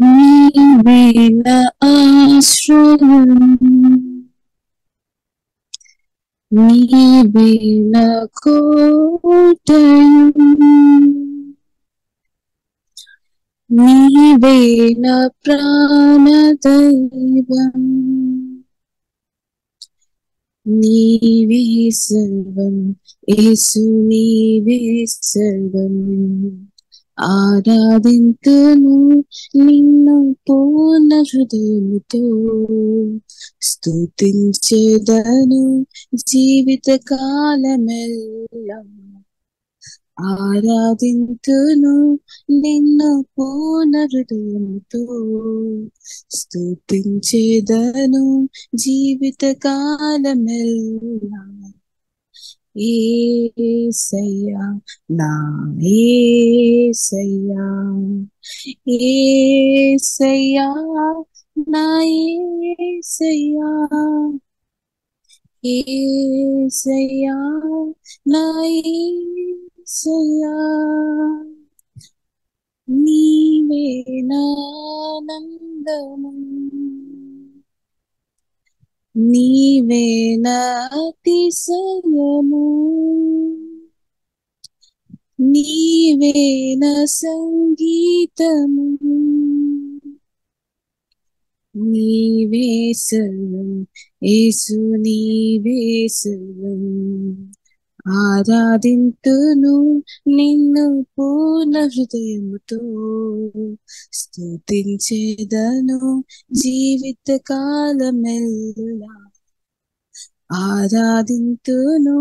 నీవే నా ఆశ్రయం, నీవే నా కోటయం, నీవే నా ప్రాణదైవం, నీవే సర్వం యేసు, నీవే సర్వం. ఆరాధింతును నిన్ను పూర్ణ హృదయముతో, స్తుతించెదను జీవిత కాలమెల్లా. ఆరాధింతును నిన్ను పూర్ణ హృదయముతో, స్తుతించెదను జీవిత కాలమెల్లా. యేసయ్యా నా యేసయ్యా, యేసయ్యా నా యేసయ్యా, యేసయ్యా నా యేసయ్యా. నీవే నా ఆనందము, నీవే నా అతిశయము, నీవే నా సంగీతము, నీవే సర్వం యేసు, నీవే సర్వం. ఆరాధింతును నిన్ను పూర్ణ హృదయముతో, స్తుతించెదను జీవిత కాలమెల్లా. ఆరాధింతును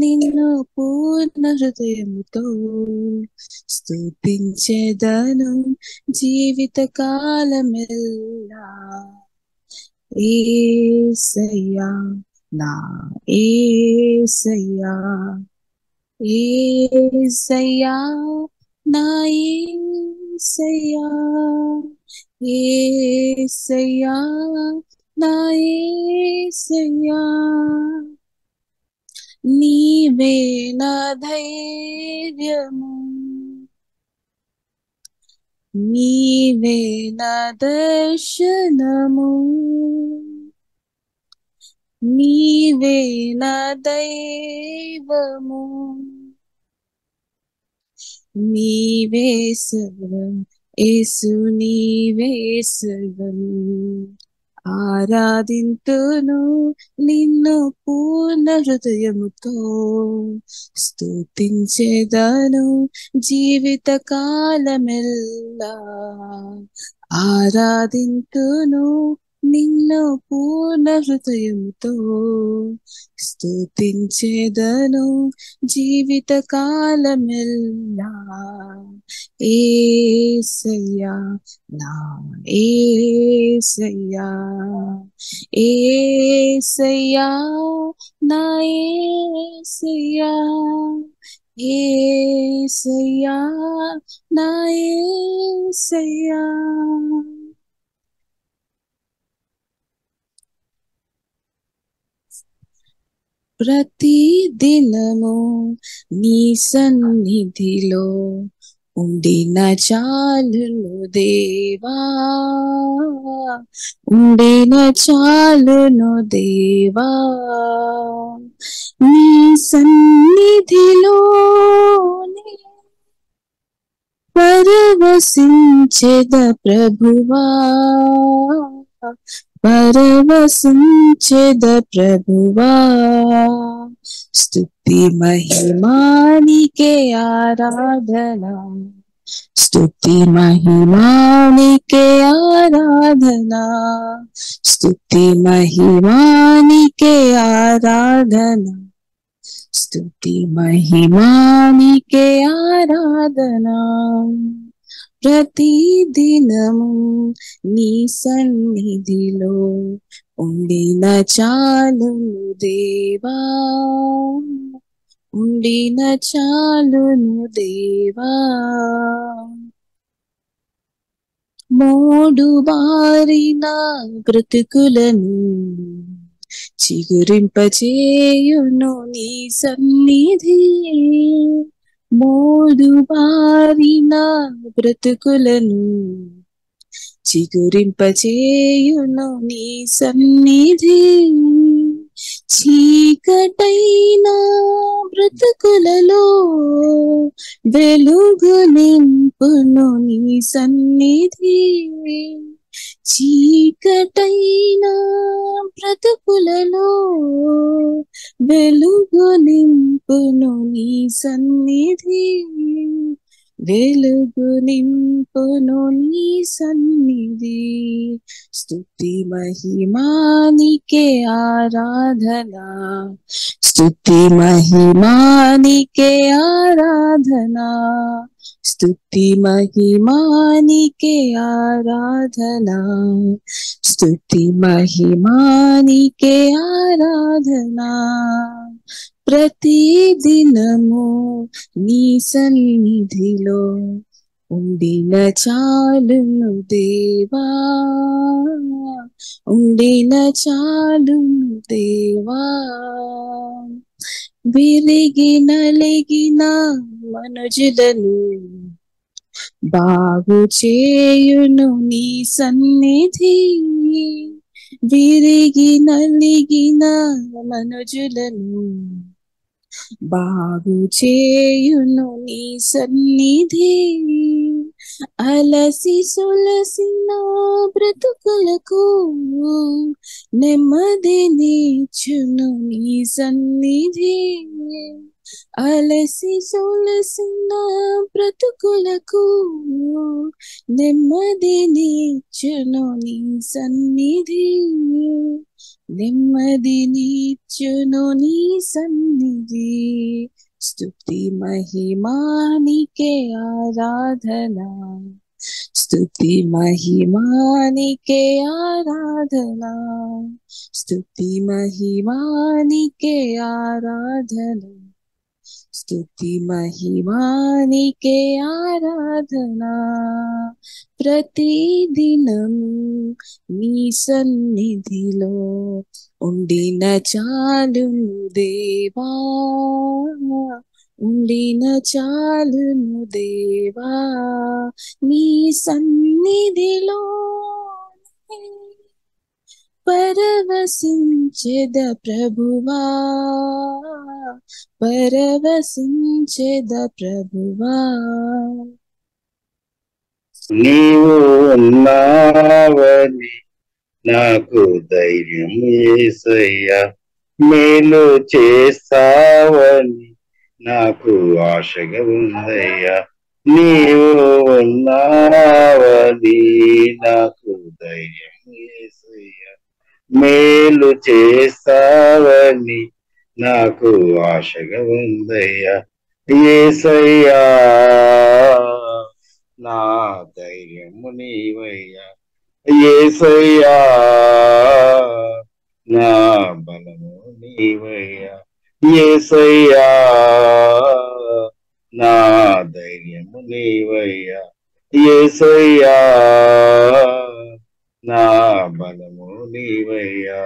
నిన్ను పూర్ణ హృదయముతో, స్తుతించెదను జీవిత కాలమెల్లా. యేసయ్యా నా యేసయ్యా, యేసయ్యా నా యేసయ్యా, యేసయ్యా నా యేసయ్యా. నీవే నా ధైర్యము, నీవే నా దర్శనము, నీవే నా దైవము, నీవే సర్వం యేసు, నీవే సర్వం. ఆరాధింతును నిన్ను పూర్ణ హృదయముతో, స్తుతించెదను జీవిత కాలమెల్లా. ఆరాధింతును నిన్ను పూర్ణ హృదయముతో, స్తుతించెదను జీవిత కాలమెల్లా. యేసయ్యా నా యేసయ్యా, యేసయ్యా నా యేసయ్యా, యేసయ్యా నా యేసయ్యా. ప్రతి దినము నీ సన్నిధిలో ఉండిన చాలును దేవా, ఉండిన చాలును దేవా. నీ సన్నిధిలోనే పరవశించెద ప్రభువా, పరవశించెద ప్రభువా. స్తుతి మహిమానికే ఆరాధన, స్తుతి మహిమానికే ఆరాధన, స్తుతి మహిమానికే ఆరాధన, స్తుతి మహిమానికే ఆరాధన. ప్రతి దినము నీ సన్నిధిలో ఉండిన చాలును దేవా, ఉండిన చాలును దేవా. మోడు బారిన బ్రతుకులను చిగురింపచేయును నీ సన్నిధి, మోడు బారిన బ్రతుకులను చిగురింపచేయును నీ సన్నిధి. చీకటైన బ్రతుకులలో వెలుగు నింపును నీ సన్నిధి. చీకటైన బ్రతుకులలో వెలుగు నింపును నీ సన్నిధి. వెలుగు నింపును నీ సన్నిధి. స్తుతి మహిమానికే ఆరాధన, స్తుతి మహిమానికే ఆరాధన, స్తుతి మహిమానికే ఆరాధన, స్తుతి మహిమానికే ఆరాధన. ప్రతిదినము నీ సన్నిధిలో ఉండిన చాలును దేవా, ఉండిన చాలును దేవా. విరిగి నలిగిన మనుజులను బాగు చేయును నీ సన్నిధి. విరిగి నలిగిన మనుజులను బాగు చేయును నీ సన్నిధి. అలసి సొలసిన బ్రతుకులకు నెమ్మది నీచును నీ సన్నిధి. అలసి సొలసిన బ్రతుకులకు నెమ్మది నీచును నీ సన్నిధి. నెమ్మది నీచును నీ సన్నిధి. స్తుతి మహిమానికే ఆరాధన, స్తుతి మహిమానికే ఆరాధన, స్తుతి మహిమానికే ఆరాధన, స్తుతి మహిమానికే ఆరాధన. ప్రతిదినము నీ సన్నిధిలో ఉండిన చాలును దేవా, ఉండిన చాలును దేవా. నీ సన్నిధిలో పరవశించెద ప్రభువా, పరవశించెద ప్రభువా. నీవు ఉన్నావని నాకు ధైర్యం యేసయ్యా, మేలు చేస్తావని నాకు ఆశగా ఉందయ్యా. నీవు ఉన్నావని నాకు ధైర్యం యేసయ్యా, మేలు చేస్తావని నాకు ఆశగా ఉందయ్యా. యేసయ్యా నా ధైర్యము నీవయ్యా, యేసయ్యా నా బలము నీవయ్యా, యేసయ్యా నా ధైర్యము నీవయ్యా, యేసయ్యా నా బలము నీవయ్యా.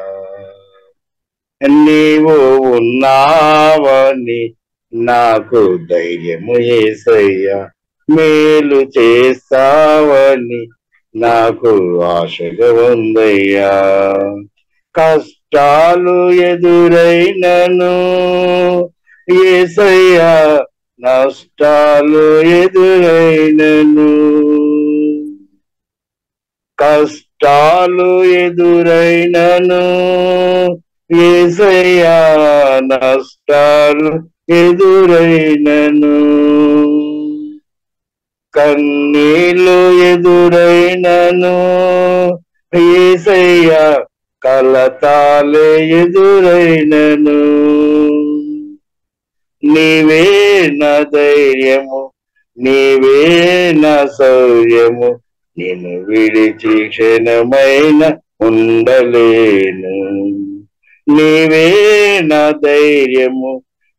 నీవు ఉన్నావని నాకు ధైర్యము యేసయ్యా, మేలు చేస్తావని నాకు ఆశగా ఉందయ్యా. కష్టాలు ఎదురైనను యేసయ్యా, నష్టాలు ఎదురైనను, కష్టాలు ఎదురైనను యేసయ్యా, నష్టాలు ఎదురైనను, కన్నీళ్ళు ఎదురైనను యేసయ్యా, కలతాలే ఎదురైనను, నీవే నా ధైర్యము, నీవే నా శౌర్యము, నిన్ను విడిచి క్షణమైన ఉండలేను. నీవే నా ధైర్యము,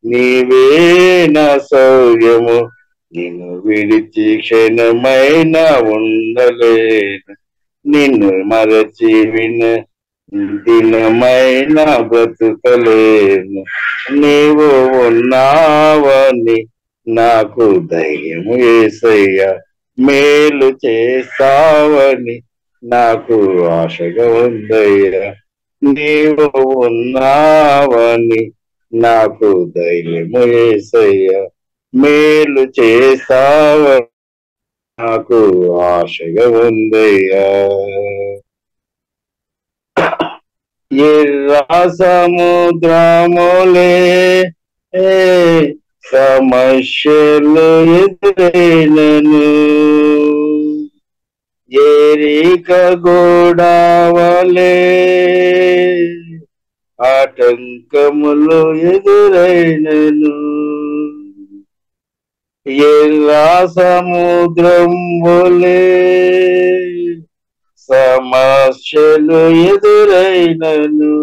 నీవే నా శౌర్యము, నిన్ను విడిచి క్షణమైన ఉండలేను. నిన్ను మరచి దినమైన బ్రతుకలేను. నీవు ఉన్నావని నాకు ధైర్యము యేసయ్యా, మేలు చేస్తావని నాకు ఆశగా ఉందయ్యా. నీవు ఉన్నావని నాకు ధైర్యము యేసయ్యా. మేలు చేస్తావని నాకు ఆశగా ఉందయ్యా. ఎర్ర సముద్రములే సమస్యలు ఎదురైనను, ఎరిక గోడవలే ఆటంకములు ఎదురైనను, ఎర్ర సముద్రం వలే సమస్యలు ఎదురైనను,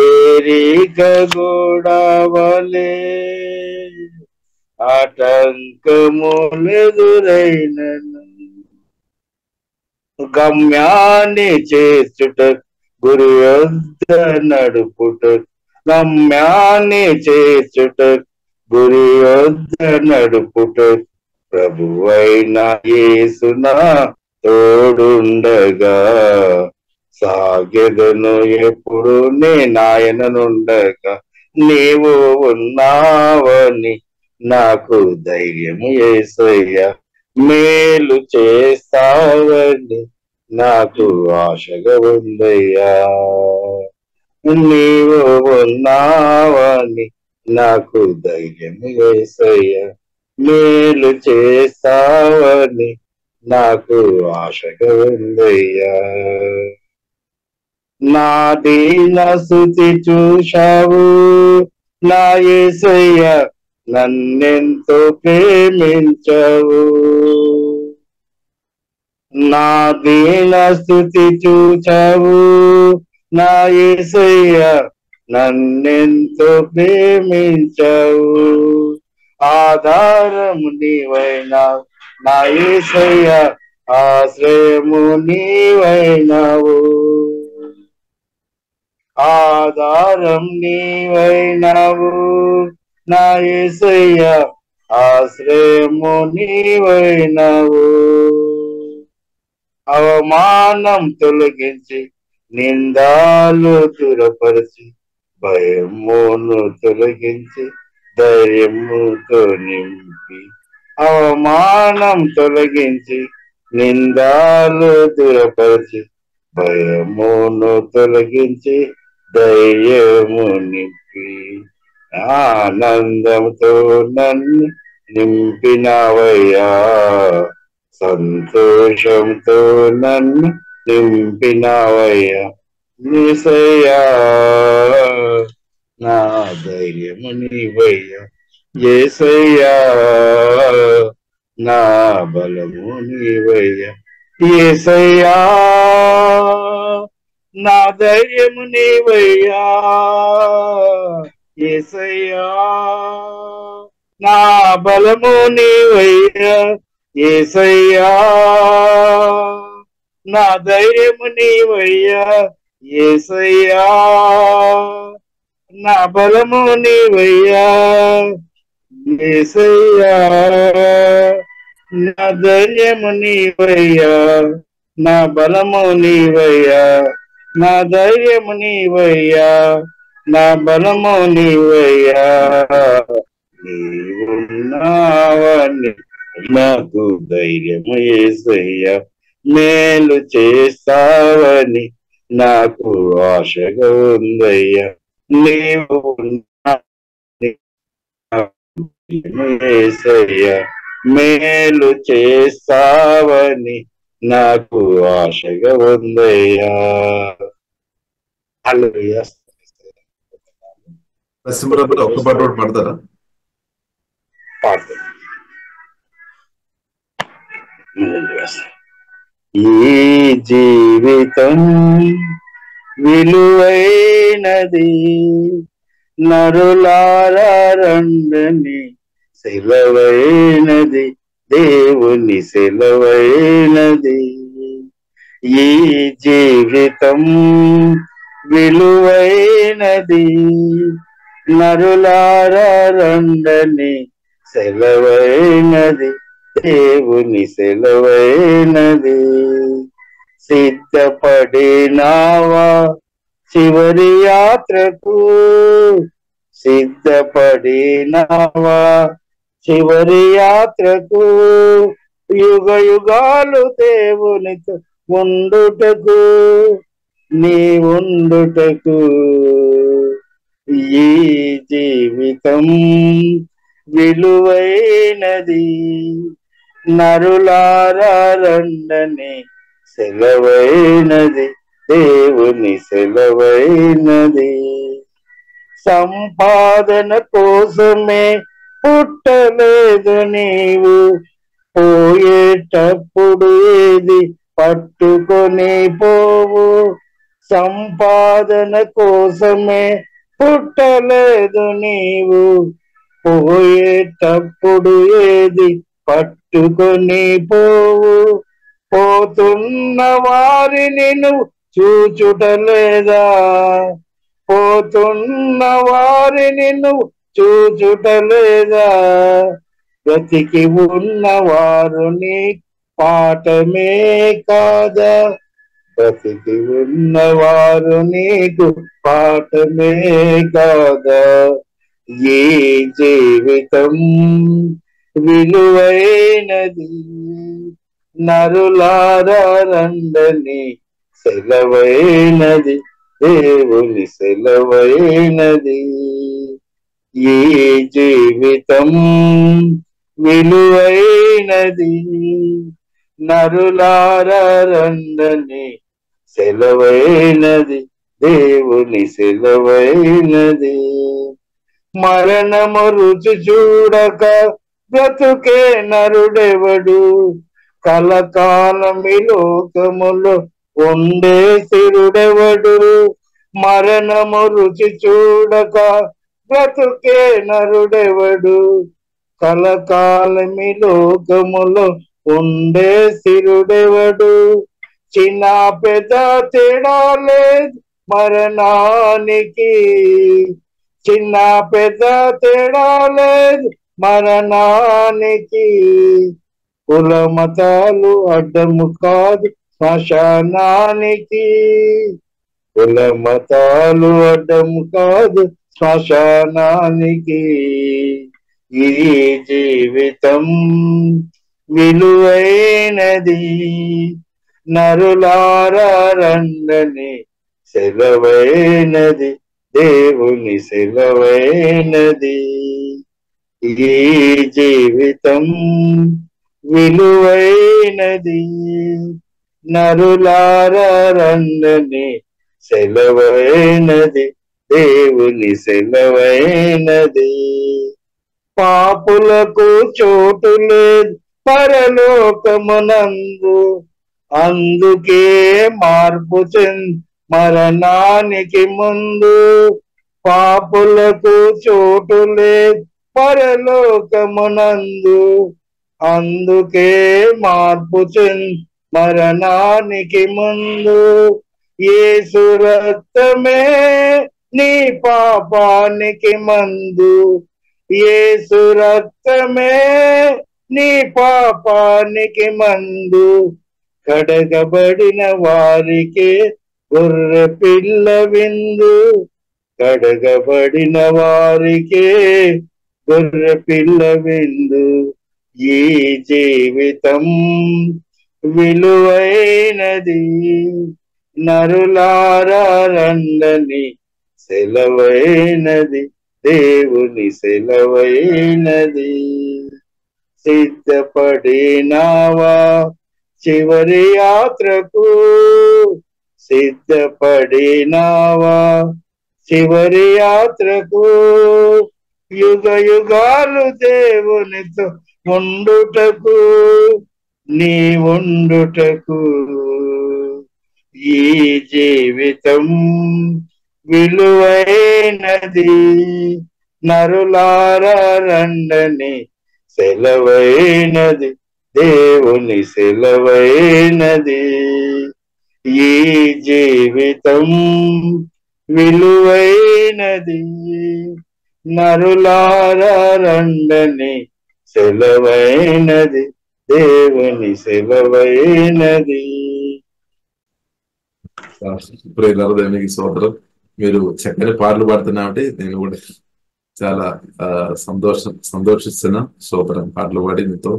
ఎరిక గోడవలే ఆటంకములు ఎదురైనను, గమ్యాన్ని చేర్చుట గురి వద్ద నడుపుట, గమ్యాన్ని చేర్చుట గురి వద్ద నడుపుట, ప్రభువైన యేసున తోడుండగా సాగెదను ఎప్పుడు నేనాయననుండగా. నీవు ఉన్నావని నాకు ధైర్యము యేసయ్యా. మేలు చేస్తావని నాకు ఆశగా ఉందయ్యా. నీవు ఉన్నావని నాకు ధైర్యము యేసయ్యా. మేలు చేస్తావని నాకు ఆశగా ఉందయ్యా. నా దీన స్తుతి చూశావు నా యేసయ్యా, నన్నెంతో ప్రేమించావు. నా దీన స్తుతి చూచావు నా యేసయ్యా, నన్నెంతో ప్రేమించావు. ఆధారము నీవైనావు నా యేసయ్యా, ఆశ్రయము నీవైనావు. ఆధారం నీవైనావు నా యేసయ్యా, ఆశ్రయము నీవైనావు. అవమానం తొలగించి నిందాలు దూరపరిచి, భయమును తొలగించి ధైర్యముతో నింపి, అవమానం తొలగించి నిందాలు దూరపరిచి, భయమును తొలగించి ధైర్యము నింపి, ఆనందంతో నన్ను నింపినవయ్యా. సంతోషంతో నన్ను నింపినవయ్యా. యేసయ్యా నా ధైర్యము నీవయ్యా. యేసయ్యా నా బలము నీవయ్యా. యేసయ్యా నా ధైర్యము నీవయ్యా. యేసయ్యా నా బలము నీవయ్యా. యేసయ్యా నా ధైర్యము నీవయ్యా. యేసయ్యా నా బలము నీవయ్యా. యేసయ్యా నా ధైర్యము నీవయ్యా. నా బలము నీవయ్యా. నా ధైర్యము నీవయ్యా. నా బలము నీవయ్యా. నీవున్నావని నాకు ధైర్యము యేసయ్యా. మేలు చేస్తావని నాకు ఆశగా ఉందయ్యా. నీవు యేసయ్యా. మేలు చేస్తావని నాకు ఆశగా ఉందయ్యా. హల్లెలూయా. ఒక్క పాట కూడా పాడతారా? పాడతాను. ఈ జీవితం విలువైనది, నరులారా రండని సెలవైనది, దేవుని సెలవైనది. ఈ జీవితం విలువైనది, నరులారా రండని సెలవైనది, దేవుని సెలవైనది. సిద్ధపడినావా చివరి యాత్రకు, సిద్ధపడినావా చివరి యాత్రకు, యుగ యుగాలు దేవునితో ఉండుటకు, నీ ఉండుటకు. ఈ జీవితం విలువైనది, నరులారా రండని సెలవైనది, దేవుని సెలవైనది. సంపాదన కోసమే పుట్టలేదు నీవు, పోయేటప్పుడు ఏది పట్టుకొని పోవు. సంపాదన కోసమే పుట్టలేదు నీవు, పోయేటప్పుడు ఏది పట్టుకొని పోవు. పోతున్న వారిని నువ్వు చూచుటలేదా, పోతున్న వారిని నువ్వు చూచుటలేదా. బ్రతికి ఉన్నవారు నీ పాఠమే కాదా, బ్రతికి ఉన్నవారు నీకు పాఠమే కాదా. ఈ జీవితం విలువైనది, నరులారా రండని సెలవైనది, దేవుని సెలవైనది. ఈ జీవితం విలువైనది, నరులారా రండని సెలవైనది, దేవుని సెలవైనది. మరణము రుచి చూడక బ్రతుకే నరుడెవడు, కలకాలం ఈ లోకములో ఉండే స్థిరుడెవడు. మరణము రుచి చూడక బ్రతుకే నరుడెవడు, కలకాలం ఈ లోకములో ఉండే స్థిరుడెవడు. చిన్న పెద్ద తేడా లేదు మరణానికి, చిన్న పెద్ద తేడా లేదు మరణానికి. కుల మతాలు అడ్డము కాదు శ్మశానానికి, కుల మతాలు అడ్డము కాదు శ్మశానానికి. ఈ జీవితం విలువైనది, నరులారా రండని సెలవైనది, దేవుని సెలవైనది. ఈ జీవితం విలువైనది, నరులారా రండని సెలవైనది, దేవుని సెలవైనది. పాపులకు చోటు లేదు పరలోకమునందు, అందుకే మార్పు చెంది మరణానికి ముందు. పాపులకు చోటు లేదు పరలోకమునందు, అందుకే మార్పు చెంది మరణానికి ముందు. యేసు రక్తమే నీ పాపానికి మందు, యేసు రక్తమే నీ పాపానికి మందు. కడగబడిన వారికే గొర్రె పిల్ల విందు, కడగబడిన వారికే గొర్రె పిల్ల విందు. ఈ జీవితం విలువైనది, నరులారా రండని సెలవైనది, దేవుని సెలవైనది. సిద్ధపడినావా చివరి యాత్రకు, సిద్ధపడినావా చివరి యాత్రకు. యుగ యుగాలు దేవునితో ఉండుటకు, నీ ఉండుటకు. ఈ జీవితం విలువైనది, నరులారా రండని సెలవైనది, దేవుని సెలవైనది. ఈ జీవితం విలువైనది, నరులారా రండని సెలవైనది, దేవుని సెలవైనది. ప్రియులారా, దేవునికి స్తోత్రం. మీరు చక్కని పాటలు పాడుతున్నామంటే నేను కూడా చాలా సంతోషిస్తున్నా. స్తోత్రం. పాటలు పాడి మీతో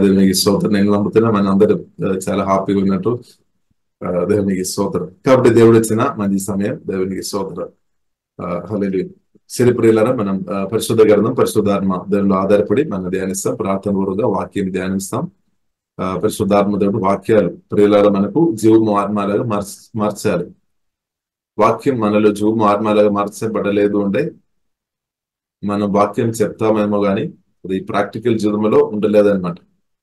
దేవునికి స్తోత్రం. నేను నమ్ముతున్నా మన అందరం చాలా హ్యాపీగా ఉన్నట్టు. దేవునికి స్తోత్రం. కాబట్టి దేవుడు ఇచ్చిన మంచి సమయం. దేవునికి స్తోత్రం. హల్లెలూయా. సరే ప్రియులారా, మనం పరిశుద్ధ గ్రంథం పరిశుద్ధాత్మ దేవునిలో ఆధారపడి మనం ధ్యానిస్తాం. ప్రార్థన పూర్వకంగా వాక్యం ధ్యానిస్తాం. పరిశుద్ధాత్మ దేవుడు వాక్యాలు ప్రియులారా మనకు జీవము ఆత్మలాగా మార్చాలి. వాక్యం మనలో జీవము ఆత్మలాగా మార్చబడలేదు అంటే మనం వాక్యం చెప్తామేమో కానీ అది ప్రాక్టికల్ జీవితంలో ఉండలేదన్నమాట.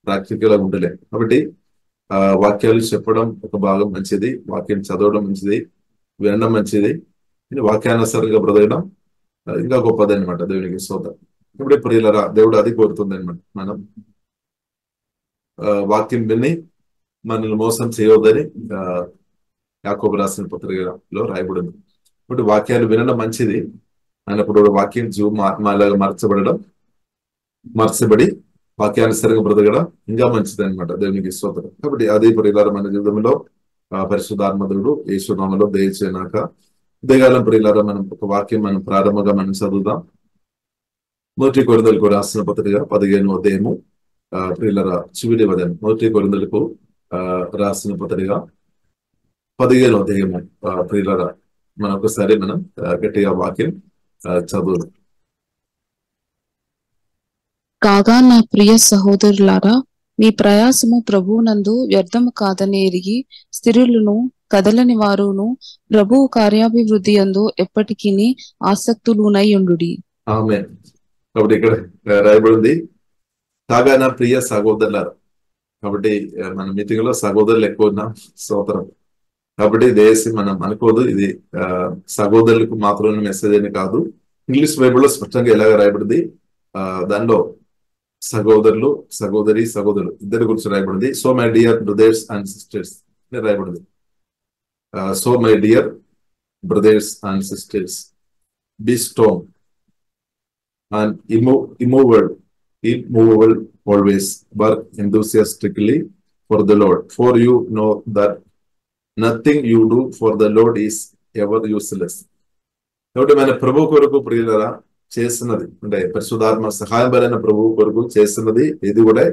ప్రాక్టికల్ గా ఉండలేదు. కాబట్టి వాక్యాలు చెప్పడం ఒక భాగం మంచిది, వాక్యం చదవడం మంచిది, వినడం మంచిది, వాక్యానుసారంగా బ్రతకడం ఇంకా గొప్పది అనమాట. దేవునికి స్తోత్రం. ఇప్పుడు ప్రియులరా, దేవుడు అది కోరుతుంది అనమాట. మనం వాక్యం విని మనల్ని మోసం చేయవద్దని యాకోబు రాసిన పత్రికలో రాయబడింది. ఇప్పుడు వాక్యాలు వినడం మంచిది అన్నప్పుడు వాక్యం జీవం ఆత్మలాగా మార్చబడి వాక్యానుసారంగా బ్రతకడం ఇంకా మంచిది అనమాట. దేవునికి స్తోత్రం. కాబట్టి అదే ప్రియులారా, మన జీవితంలో పరిశుద్ధాత్మదేవుడు యేసునామములో దయచేయనాక ఉదయకాలం ప్రియులారా, మనం ఒక వాక్యం మనం ప్రారంభంగా మనం చదువుదాం. 1 కొరింథీయులకు రాసిన పత్రిక 15వ అధ్యాయము ప్రియులారా చివరి వచనం. 1 కొరింథీయులకు రాసిన పత్రిక 15వ అధ్యాయము ప్రియులారా, మనం ఒకసారి మనం గట్టిగా వాక్యం చదువుదాం. కాగా నా ప్రియ సహోదరులారా, మీ ప్రయాసము ప్రభువునందు వ్యర్థము కాదని ఎరిగి స్థిరులను కదలని వారును ప్రభువు కార్యాభివృద్ధి యందు ఎప్పటికీ ఆసక్తులునై ఉండుడి. ఆమేన్. కాబట్టి ఇక్కడ రాయబడింది కాగా నా ప్రియ సహోదరులారా. కాబట్టి మన మీటింగ్ లో సహోదరులు ఎక్కువ ఉన్నాం. స్తోత్రం. కాబట్టి దేశం మనం అనుకోదు ఇది సహోదరులకు మాత్రమే మెసేజ్ అని కాదు. ఇంగ్లీష్ బైబిల్లో స్పష్టంగా ఎలాగ రాయబడింది, దానిలో సహోదరులు సహోదరులు ఇద్దరి గురించి రాయబడింది. So my dear brothers and sisters అని రాయబడింది. So my dear brothers and sisters, be strong and immovable always, work enthusiastically for the Lord, for you know that nothing you do for the Lord is ever useless. కాబట్టి మన ప్రభు కొరకు ప్రియులరా చేస్తున్నది అంటే పరిశుద్ధాత్మ సహాయపరైన ప్రభు కొరకు చేస్తున్నది ఇది కూడా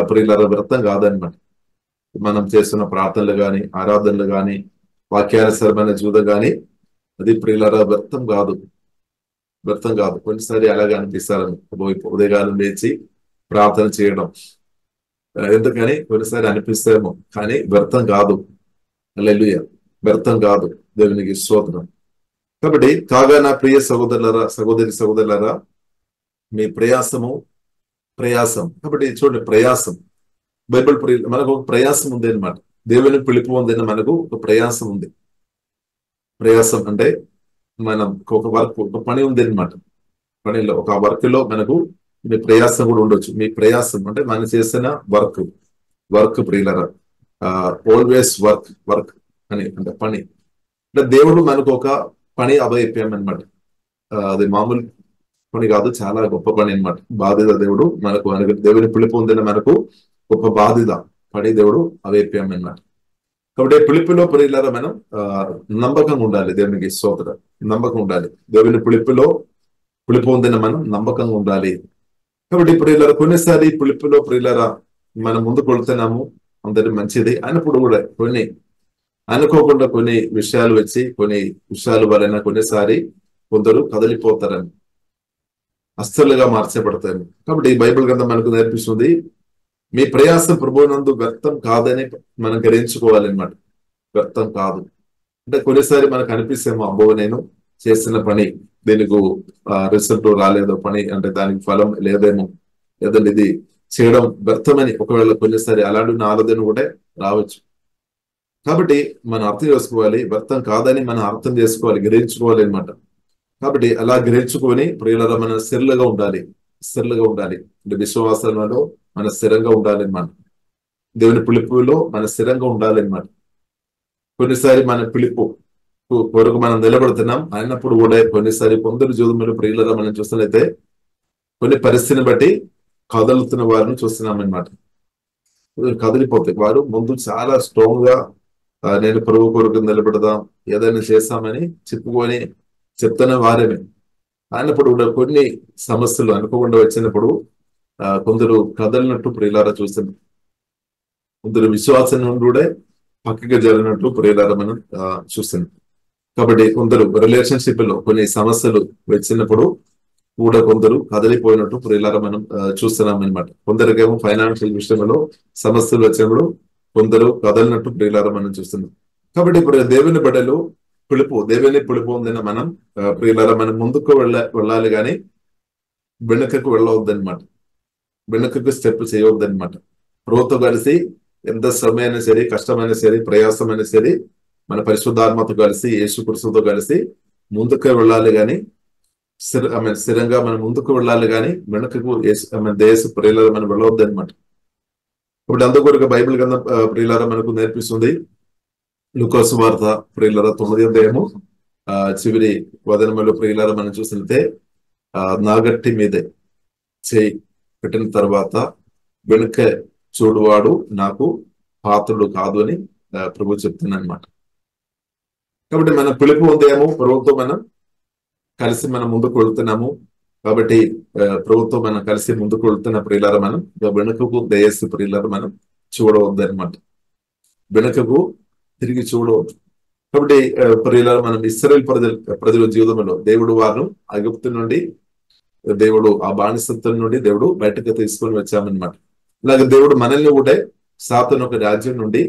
ప్రియులరా వ్యర్థం కాదనమాట. మనం చేస్తున్న ప్రార్థనలు గాని ఆరాధనలు గాని వాక్యానుసరమైన జీవితం గాని అది ప్రియులరా వ్యర్థం కాదు. కొన్నిసారి అలాగే అనిపిస్తారు. ఉదయకాలం లేచి ప్రార్థన చేయడం ఎందుకని కొన్నిసారి అనిపిస్తేమో, కానీ వ్యర్థం కాదు. హల్లెలూయా. వ్యర్థం కాదు. దేవునికి స్తోత్రం. కాబట్టి కాగా నా ప్రియ సహోదరులారా మీ ప్రయాసం. కాబట్టి చూడండి, ప్రయాసం బైబిల్ మనకు ఒక ప్రయాసం ఉంది అనమాట. దేవుని పిలుపు ఉందని మనకు ఒక ప్రయాసం ఉంది. ప్రయాసం అంటే మనం ఒక వర్క్, ఒక పని ఉంది అనమాట. పనిలో ఒక వర్క్ లో మనకు మీ ప్రయాసం కూడా ఉండొచ్చు. మీ ప్రయాసం అంటే మనం చేసిన వర్క్ ప్రియులరా, ఆల్వేస్ వర్క్ అని అంటే పని అంటే దేవుడు మనకు ఒక పని అభయప్యామన్నమాట. అది మామూలు పని కాదు, చాలా గొప్ప పని అనమాట. బాధ్యత దేవుడు మనకు దేవుని పిలుపు ఉందని మనకు గొప్ప బాధ్యత పని దేవుడు అభయప్యామన్నమాట. కాబట్టి పిలుపులో ప్రియులారా మనం నమ్మకంగా ఉండాలి. దేవునికి స్తోత్రం. నమ్మకం ఉండాలి. దేవుని పిలుపు ఉందని మనం నమ్మకంగా ఉండాలి. కాబట్టి ప్రియులారా కొన్నిసారి పిలుపులో ప్రియులారా మనం ముందుకు వెళ్తున్నాము, అందరి మంచిది అయినప్పుడు కూడా కొన్ని అనుకోకుండా కొన్ని విషయాలు వచ్చి కొన్ని విషయాల వలన కొన్నిసారి కొందరు కదిలిపోతారని అస్థిరులుగా మార్చబడతారు. కాబట్టి బైబిల్ గ్రంథం మనకు నేర్పిస్తుంది మీ ప్రయాసం ప్రభువునందు వ్యర్థం కాదని మనం గ్రహించుకోవాలన్నమాట. వ్యర్థం కాదు అంటే కొన్నిసారి మనకు అనిపిస్తేమో, అబ్బో నేను చేసిన పని దీనికి రిజల్ట్ రాలేదో, పని అంటే దానికి ఫలం లేదేమో, లేదంటే ఇది చేయడం వ్యర్థమని ఒకవేళ కొన్నిసారి అలాంటి ఆలోచన కూడా రావచ్చు. కాబట్టి మనం అర్థం చేసుకోవాలి, వ్యర్థం కాదని మనం అర్థం చేసుకోవాలి, గ్రహించుకోవాలి అనమాట. కాబట్టి అలా గ్రహించుకొని ప్రియులారా మనం స్థిరంగా ఉండాలి. అంటే విశ్వాసంలో మన స్థిరంగా ఉండాలన్నమాట. దేవుని పిలుపులో మన స్థిరంగా ఉండాలన్నమాట. కొన్నిసారి మన పిలుపు కొరకు మనం నిలబడుతున్నాం అయినప్పుడు కూడా కొన్నిసారి కొందరు జీవితంలో ప్రియులరా మనం చూస్తున్నట్లయితే కొన్ని పరిస్థితిని బట్టి కదులుతున్న వారిని చూస్తున్నాం అనమాట. కదిలిపోతాయి. వారు ముందు చాలా స్ట్రాంగ్ గా నేను ప్రభు కొరకు నిలబెడదాం, ఏదైనా చేస్తామని చెప్పుకొని చెప్తున్న వారేమే. అయినప్పుడు కూడా కొన్ని సమస్యలు అనుకోకుండా వచ్చినప్పుడు కొందరు కదలినట్టు ప్రియులారా చూస్తున్నాం. కొందరు విశ్వాసం నుండి కూడా పక్కకి జరిగినట్టు ప్రియులారా మనం చూస్తున్నాం. కాబట్టి కొందరు రిలేషన్షిప్ లో కొన్ని సమస్యలు వచ్చినప్పుడు కూడా కొందరు కదిలిపోయినట్టు ప్రియులారా మనం చూస్తున్నాం అనమాట. కొందరికేమో ఫైనాన్షియల్ విషయంలో సమస్యలు వచ్చినప్పుడు కొందరు కదలినట్టు ప్రియులారా మనం చూస్తున్నాం. కాబట్టి ఇప్పుడు దేవుని బిడ్డలు దేవుని పిలుపు ఉందని మనం ప్రియులారా మనం ముందుకు వెళ్ళాలి కానీ వెనుకకు వెళ్ళవద్దనమాట. వెనుకకు స్టెప్ చేయవద్దనమాట. ప్రభుతో కలిసి ఎంత శ్రమైనా సరే, కష్టమైనా సరే, ప్రయాసమైనా సరే మన పరిశుద్ధాత్మతో కలిసి యేసుక్రీస్తుతో కలిసి ముందుకు వెళ్ళాలి కానీ స్థిరంగా మనం ముందుకు వెళ్ళాలి కానీ వెనుకకు దేశ ప్రియులారా మనం వెళ్ళవద్దనమాట. ఇప్పుడు అందుకొరకు బైబిల్ గ్రంథం ప్రియులారా మనకు నేర్పిస్తుంది. లూకాసు వార్త ప్రియులారా 9వ అధ్యాయము చివరి వదనములో ప్రియులారా మనం చూసినట్టే నాగట్టి మీదే చేయి పెట్టిన తర్వాత వెనుక చూడువాడు నాకు పాత్రుడు కాదు అని ప్రభు చెప్తున్నా అనమాట. కాబట్టి మన పిలుపు ఉందేమో ప్రభుత్వం మనం కలిసి మనం ముందుకు వెళ్తున్నాము. కాబట్టి ప్రభుత్వం మనం కలిసి ముందుకు వెళ్తున్న ప్రియులారా మనం వెనుకకు దయస్సు ప్రియులారా మనం చూడవద్దు అనమాట. వెనుకకు తిరిగి చూడవద్దు. కాబట్టి ప్రియులారా మనం ఇశ్రాయేలు ప్రజల జీవితంలో దేవుడు వారిని ఐగుప్తు నుండి దేవుడు ఆ బానిసత్వం నుండి దేవుడు బయటకు తీసుకొని వచ్చామన్నమాట. ఇలాగ దేవుడు మనల్ని కూడా సాతాను ఒక రాజ్యం నుండి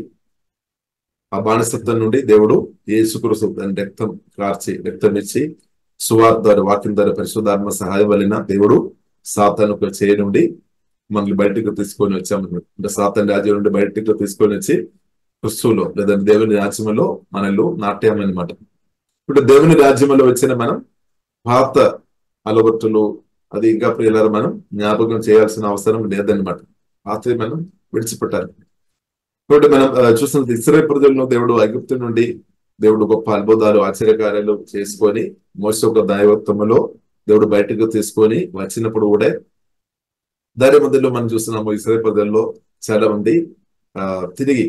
ఆ బానిసత్వం నుండి దేవుడు యేసుక్రీస్తు రక్తం కార్చి రక్తం ఇచ్చి సువార్త వాక్యం ద్వారా పరిశుద్ధాత్మ సహాయం వలన దేవుడు సాతాను చేయ నుండి మనల్ని బయటకు తీసుకొని వచ్చామన్నమాట. అంటే సాతాను రాజ్యం నుండి బయటకు తీసుకొని వచ్చి క్రిస్తులో లేదంటే దేవుని రాజ్యంలో మనల్ని నాట్యామన్నమాట. ఇప్పుడు దేవుని రాజ్యంలో వచ్చిన మనం పాత అలవట్టులు అది ఇంకా ప్రియులారా మనం జ్ఞాపకం చేయాల్సిన అవసరం లేదన్నమాట. పాత్ర మనం విడిచిపెట్టాలి. కాబట్టి మనం చూసిన ఇశ్రాయేలు ప్రజలను దేవుడు ఐగుప్తు నుండి దేవుడు గొప్ప అద్భుతాలు ఆశ్చర్యకార్యాలు చేసుకొని మోసే ఒక దైవత్వంలో దేవుడు బయటకు తీసుకొని వచ్చినప్పుడు కూడా దాని మధ్యలో మనం చూస్తున్నాము ఇశ్రాయేలు ప్రజల్లో చాలా మంది తిరిగి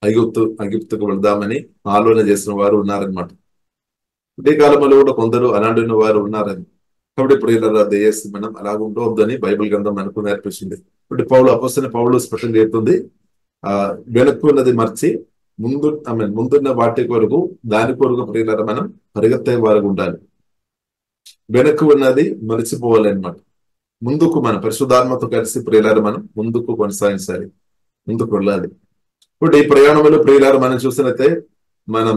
ఐగుప్తుకు వెళ్దామని ఆలోచన చేసిన వారు ఉన్నారనమాట. ఇదే కాలంలో కూడా కొందరు అలాంటి వారు ఉన్నారని. కాబట్టి ప్రియులారా దయచేసి మనం అలాగ ఉండవద్దని బైబిల్ గ్రంథం మనకు నేర్పిస్తుంది. ఇప్పుడు అపోస్తలుడైన పౌలు స్పష్టంగా చెప్తుంది, వెనుక్కున్నది మర్చి ముందున్న వాటి కొరకు దాని కొరకు ప్రియులారా మనం పరిగెత్తే వారికి ఉండాలి. వెనక్కు ఉన్నది మర్చిపోవాలి అనమాట. ముందుకు మన పరిశుద్ధాత్మతో కలిసి ప్రియులారా మనం ముందుకు కొనసాగించాలి, ముందుకు వెళ్ళాలి. ఇప్పుడు ఈ ప్రయాణంలో ప్రియులారా మనం చూసినట్లయితే మనం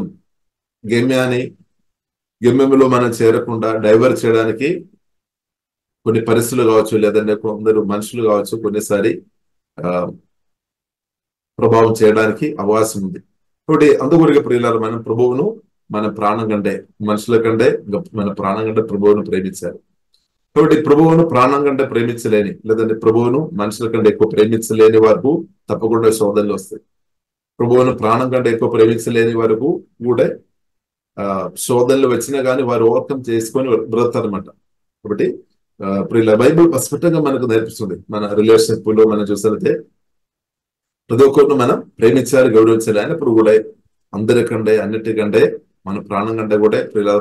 గమ్యంలో మనం చేరకుండా డైవర్ట్ చేయడానికి కొన్ని పరిస్థితులు కావచ్చు, లేదంటే కొందరు మనుషులు కావచ్చు, కొన్నిసారి ప్రభావం చేయడానికి అవకాశం ఉంది. కాబట్టి అందుకొరకు ప్రియులారా మనం ప్రభువును మన ప్రాణం కంటే మనుషుల కంటే మన ప్రాణం కంటే ప్రభువును ప్రేమించాలి. కాబట్టి ప్రభువును ప్రాణం కంటే ప్రేమించలేని లేదంటే ప్రభువును మనుషుల కంటే ఎక్కువ ప్రేమించలేని వరకు తప్పకుండా శోధనలు వస్తాయి. ప్రభువును ప్రాణం కంటే ఎక్కువ ప్రేమించలేని వరకు కూడా శోధనలు వచ్చినా కానీ వారు ఓవర్కమ్ చేసుకొని బ్రతారనమాట. కాబట్టి బైబిల్ స్పష్టంగా మనకు నేర్పిస్తుంది. మన రిలేషన్షిప్ లో మనం చూసినట్లయితే ప్రతి ఒక్కరిని మనం ప్రేమించాలి, గౌరవించాలి. అయినప్పుడు కూడా అందరికంటే అన్నిటికంటే మన ప్రాణం కంటే కూడా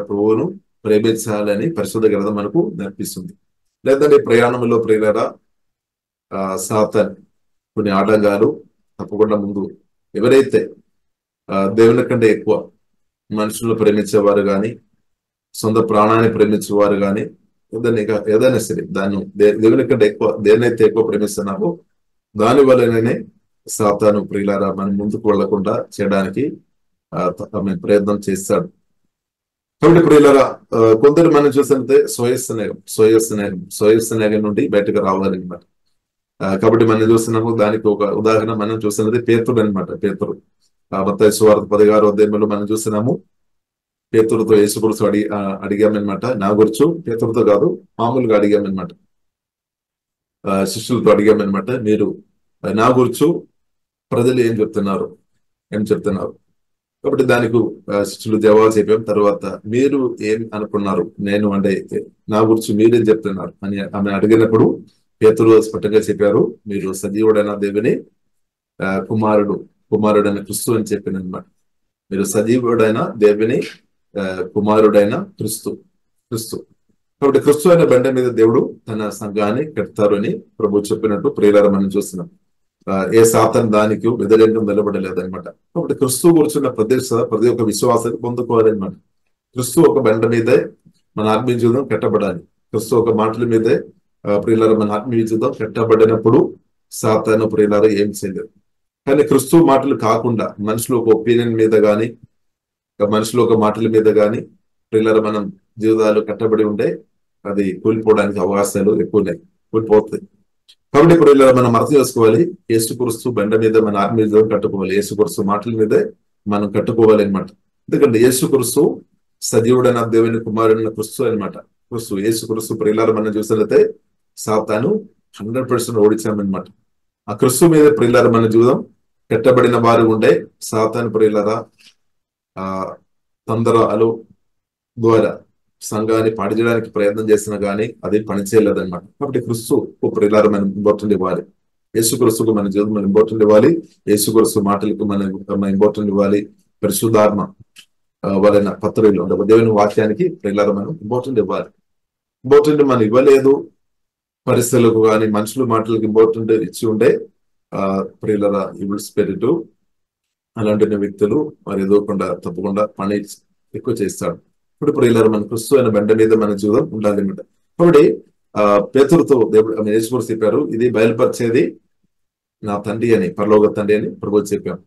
ప్రభువును ప్రేమించాలని పరిశుద్ధ గ్రంథం మనకు నేర్పిస్తుంది. లేదంటే ప్రయాణంలో ప్రియులారా సాతాను కొన్ని ఆటంకాలు తప్పకుండా ముందు ఎవరైతే దేవుని కంటే ఎక్కువ మనుషులను ప్రేమించేవారు కానీ సొంత ప్రాణాన్ని ప్రేమించేవారు కానీ ఏదైనా సరే దాన్ని దేవుని కంటే ఎక్కువ దేన్నైతే ఎక్కువ ప్రేమిస్తున్నామో దాని వల్లనే సాతాను ప్రియులారా మనం ముందుకు వెళ్లకుండా చేయడానికి ప్రయత్నం చేస్తాడు. కాబట్టి ప్రియులారా కొందరు మనం చూసినట్లయితే స్వయస్నేహం నుండి బయటకు రావాలన్నమాట. కాబట్టి మనం చూస్తున్నాము దానికి ఒక ఉదాహరణ మనం చూసినది పేతురు అనమాట. పేతురు మత్తయి సువార్త 16వ అధ్యాయంలో మనం చూస్తున్నాము. పేతురుతో యేసుక్రీస్తు అడిగామన్నమాట. నా గురించి పేతురుతో కాదు మామూలుగా అడిగామన్నమాట, శిష్యులతో అడిగామన్నమాట. మీరు నా గురించి ప్రజలు ఏం చెప్తున్నారు. కాబట్టి దానికి శిష్యులు జవాబు చెప్పాం. తర్వాత మీరు ఏం అనుకున్నారు, నేను అంటే నా గురించి మీరేం చెప్తున్నారు అని ఆమె అడిగినప్పుడు పేతురు స్పష్టంగా చెప్పారు, మీరు సజీవుడైన దేవుని కుమారుడైన క్రిస్తు అని చెప్పిన అనమాట. మీరు సజీవుడైన దేవుని కుమారుడైన క్రిస్తు. కాబట్టి క్రిస్తు అయిన బండ మీద దేవుడు తన సంఘాన్ని కడతారు అని ప్రభు చెప్పినట్టు ప్రియులారా మనం చూస్తున్నాం. ఏ సాతాను దానికి వ్యతిరేకంగా నిలబడలేదనమాట. కాబట్టి క్రిస్తు కూర్చున్న ప్రతి ఒక్క విశ్వాసాన్ని పొందుకోవాలన్నమాట. క్రిస్తు ఒక బండ మీదే మన ఆత్మీయ జీవితం కట్టబడాలి. క్రిస్తు ఒక మాటల మీదే ప్రియులారా మన ఆత్మీయ జీవితం కట్టబడినప్పుడు సాతాను ప్రియులారా ఏం చేయలేదు. కానీ క్రిస్తు మాటలు కాకుండా మనుషులు ఒక ఒపీనియన్ మీద గాని మనుషులు ఒక మాటల మీద గాని ప్రియులారా మనం జీవితాలు కట్టబడి ఉంటే అది కూలిపోవడానికి అవకాశాలు ఎక్కువ ఉన్నాయి, కూలిపోతాయి. కాబట్టి ఇప్పుడు ఇలా మనం అర్థం చేసుకోవాలి, యేసుక్రీస్తు బండ మీద మన ఆత్మీయ జీవితం కట్టుకోవాలి, యేసుక్రీస్తు మాటల మీదే మనం కట్టుకోవాలి అనమాట. ఎందుకంటే యేసుక్రీస్తు సజీవుడైన దేవుని కుమారుడైన క్రిస్తు అనమాట. యేసుక్రీస్తు ప్రియులారా మనం చూసినట్లయితే సాతాను 100% ఓడించామన్నమాట. ఆ క్రిస్తు మీద ప్రియులారా మన జీవితం కట్టబడిన వారు ఉండే సాతాను ప్రియులారా తొందరలు ద్వారా సంఘాన్ని పాడు చేయడానికి ప్రయత్నం చేసినా గానీ అది పనిచేయలేదన్నమాట. కాబట్టి క్రిస్తు ప్రియులారా మనం ఇంపార్టెంట్ ఇవ్వాలి, యేసుక్రీస్తుకు మన జీవితం మనం ఇంపార్టెంట్ ఇవ్వాలి, యేసుక్రీస్తు మాటలకు మనం ఇంపార్టెంట్ ఇవ్వాలి. పరిశుద్ధాత్మ వలన పత్రులు అంటే దేవుని వాక్యానికి ప్రియులారా మనం ఇంపార్టెంట్ ఇవ్వాలి. ఇంపార్టెంట్ మనం ఇవ్వలేదు, పరిస్థితులకు కానీ మనుషుల మాటలకు ఇంపార్టెంట్ ఇచ్చి ఉంటే ప్రియులారా ఈవిల్ స్పిరిట్ అలాంటి వ్యక్తులు మరి ఎదుగుకుండా తప్పకుండా పని ఎక్కువ చేస్తాడు. ఇప్పుడు ప్రియులారా మన క్రిస్తు అయిన బండ మీద మన జీవితం ఉండాలి అనమాట. కాబట్టి పేతురుతో దేవుడు యేసుక్రీస్తు చెప్పారు, ఇది బయలుపరిచేది నా తండ్రి అని, పరలోక తండ్రి అని ప్రభువు చెప్పాం.